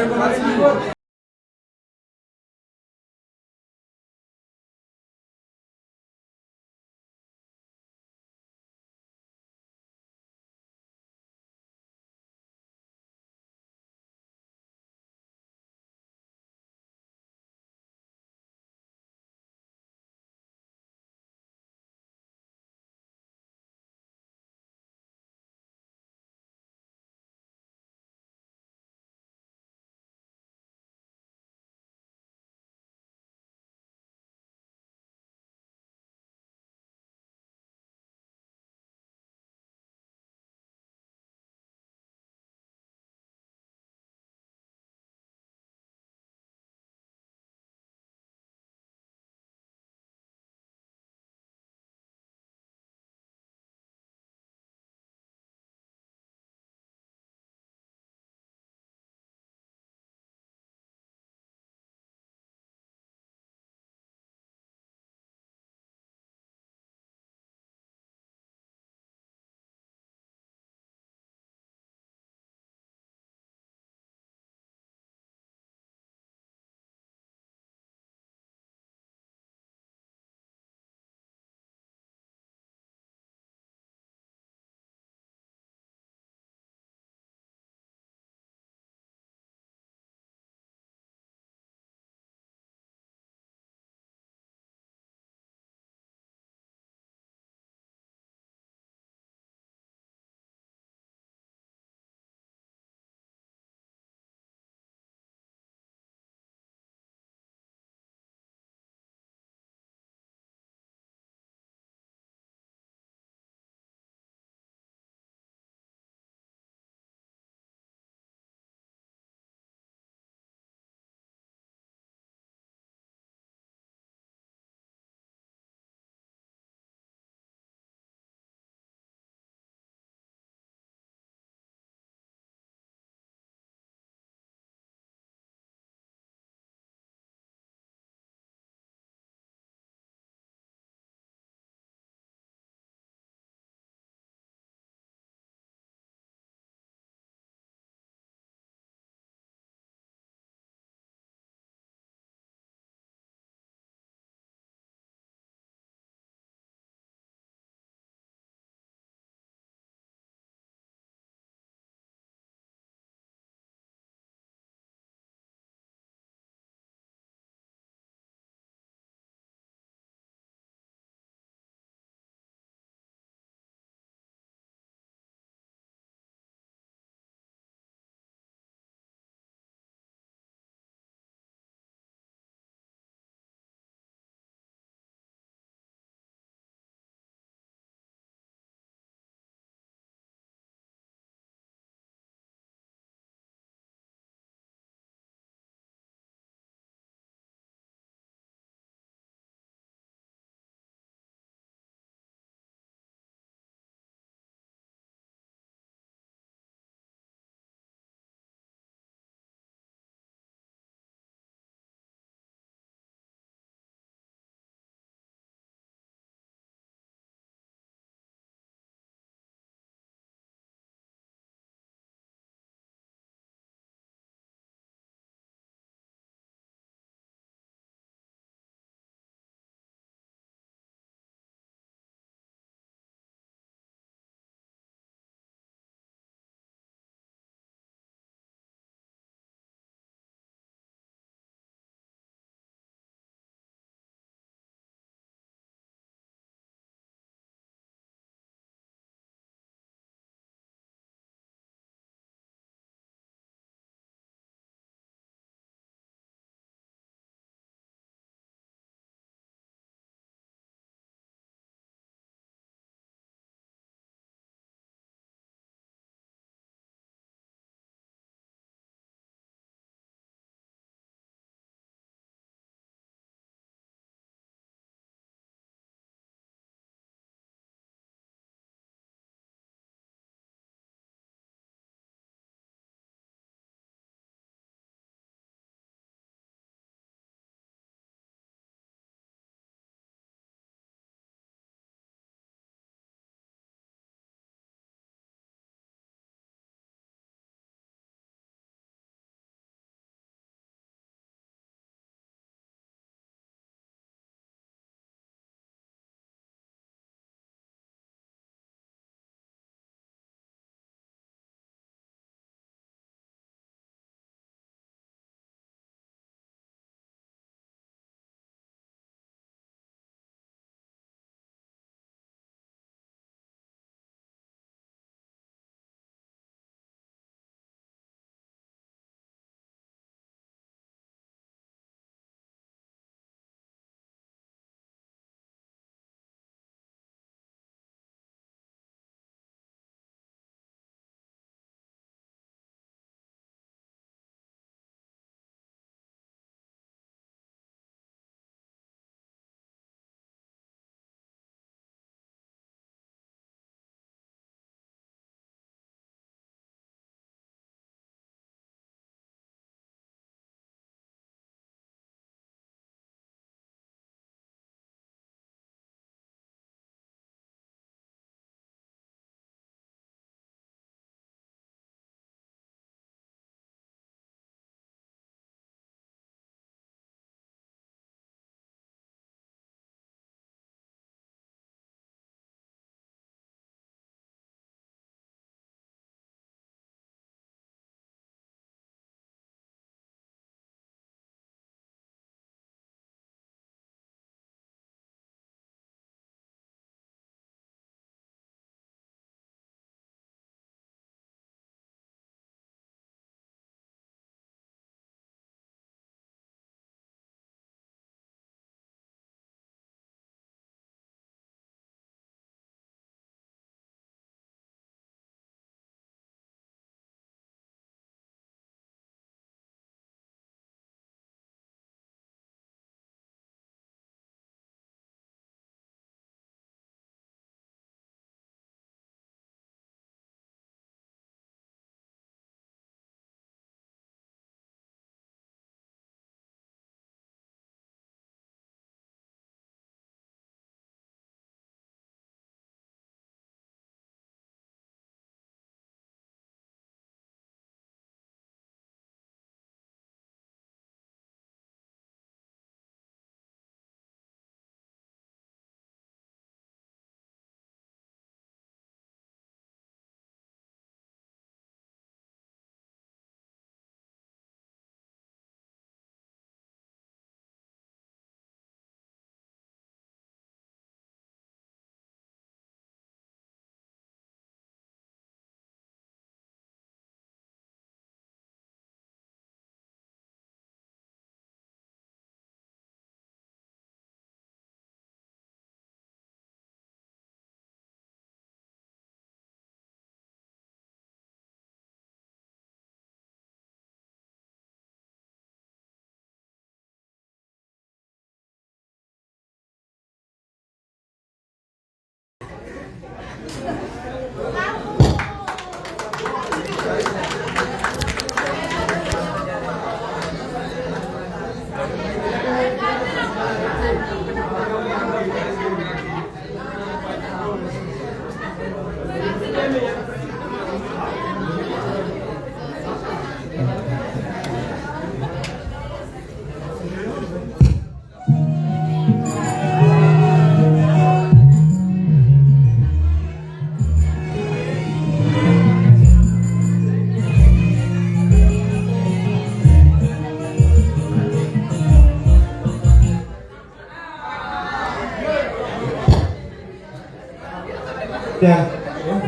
[SPEAKER 1] Tiens,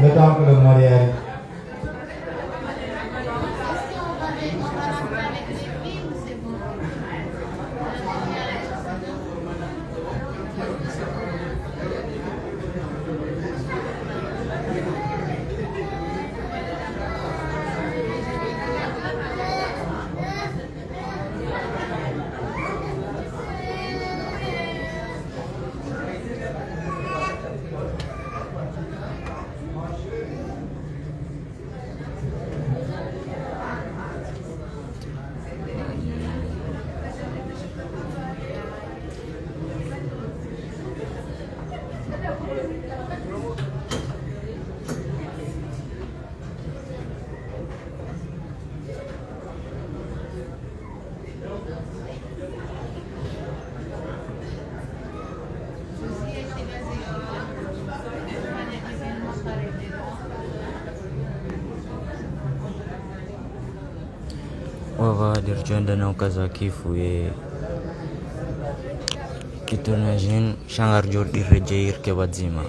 [SPEAKER 1] le temps que le mariage.
[SPEAKER 9] dirjoondana kaza kifuye kitonajin shangar jor dirre jeir ke badzima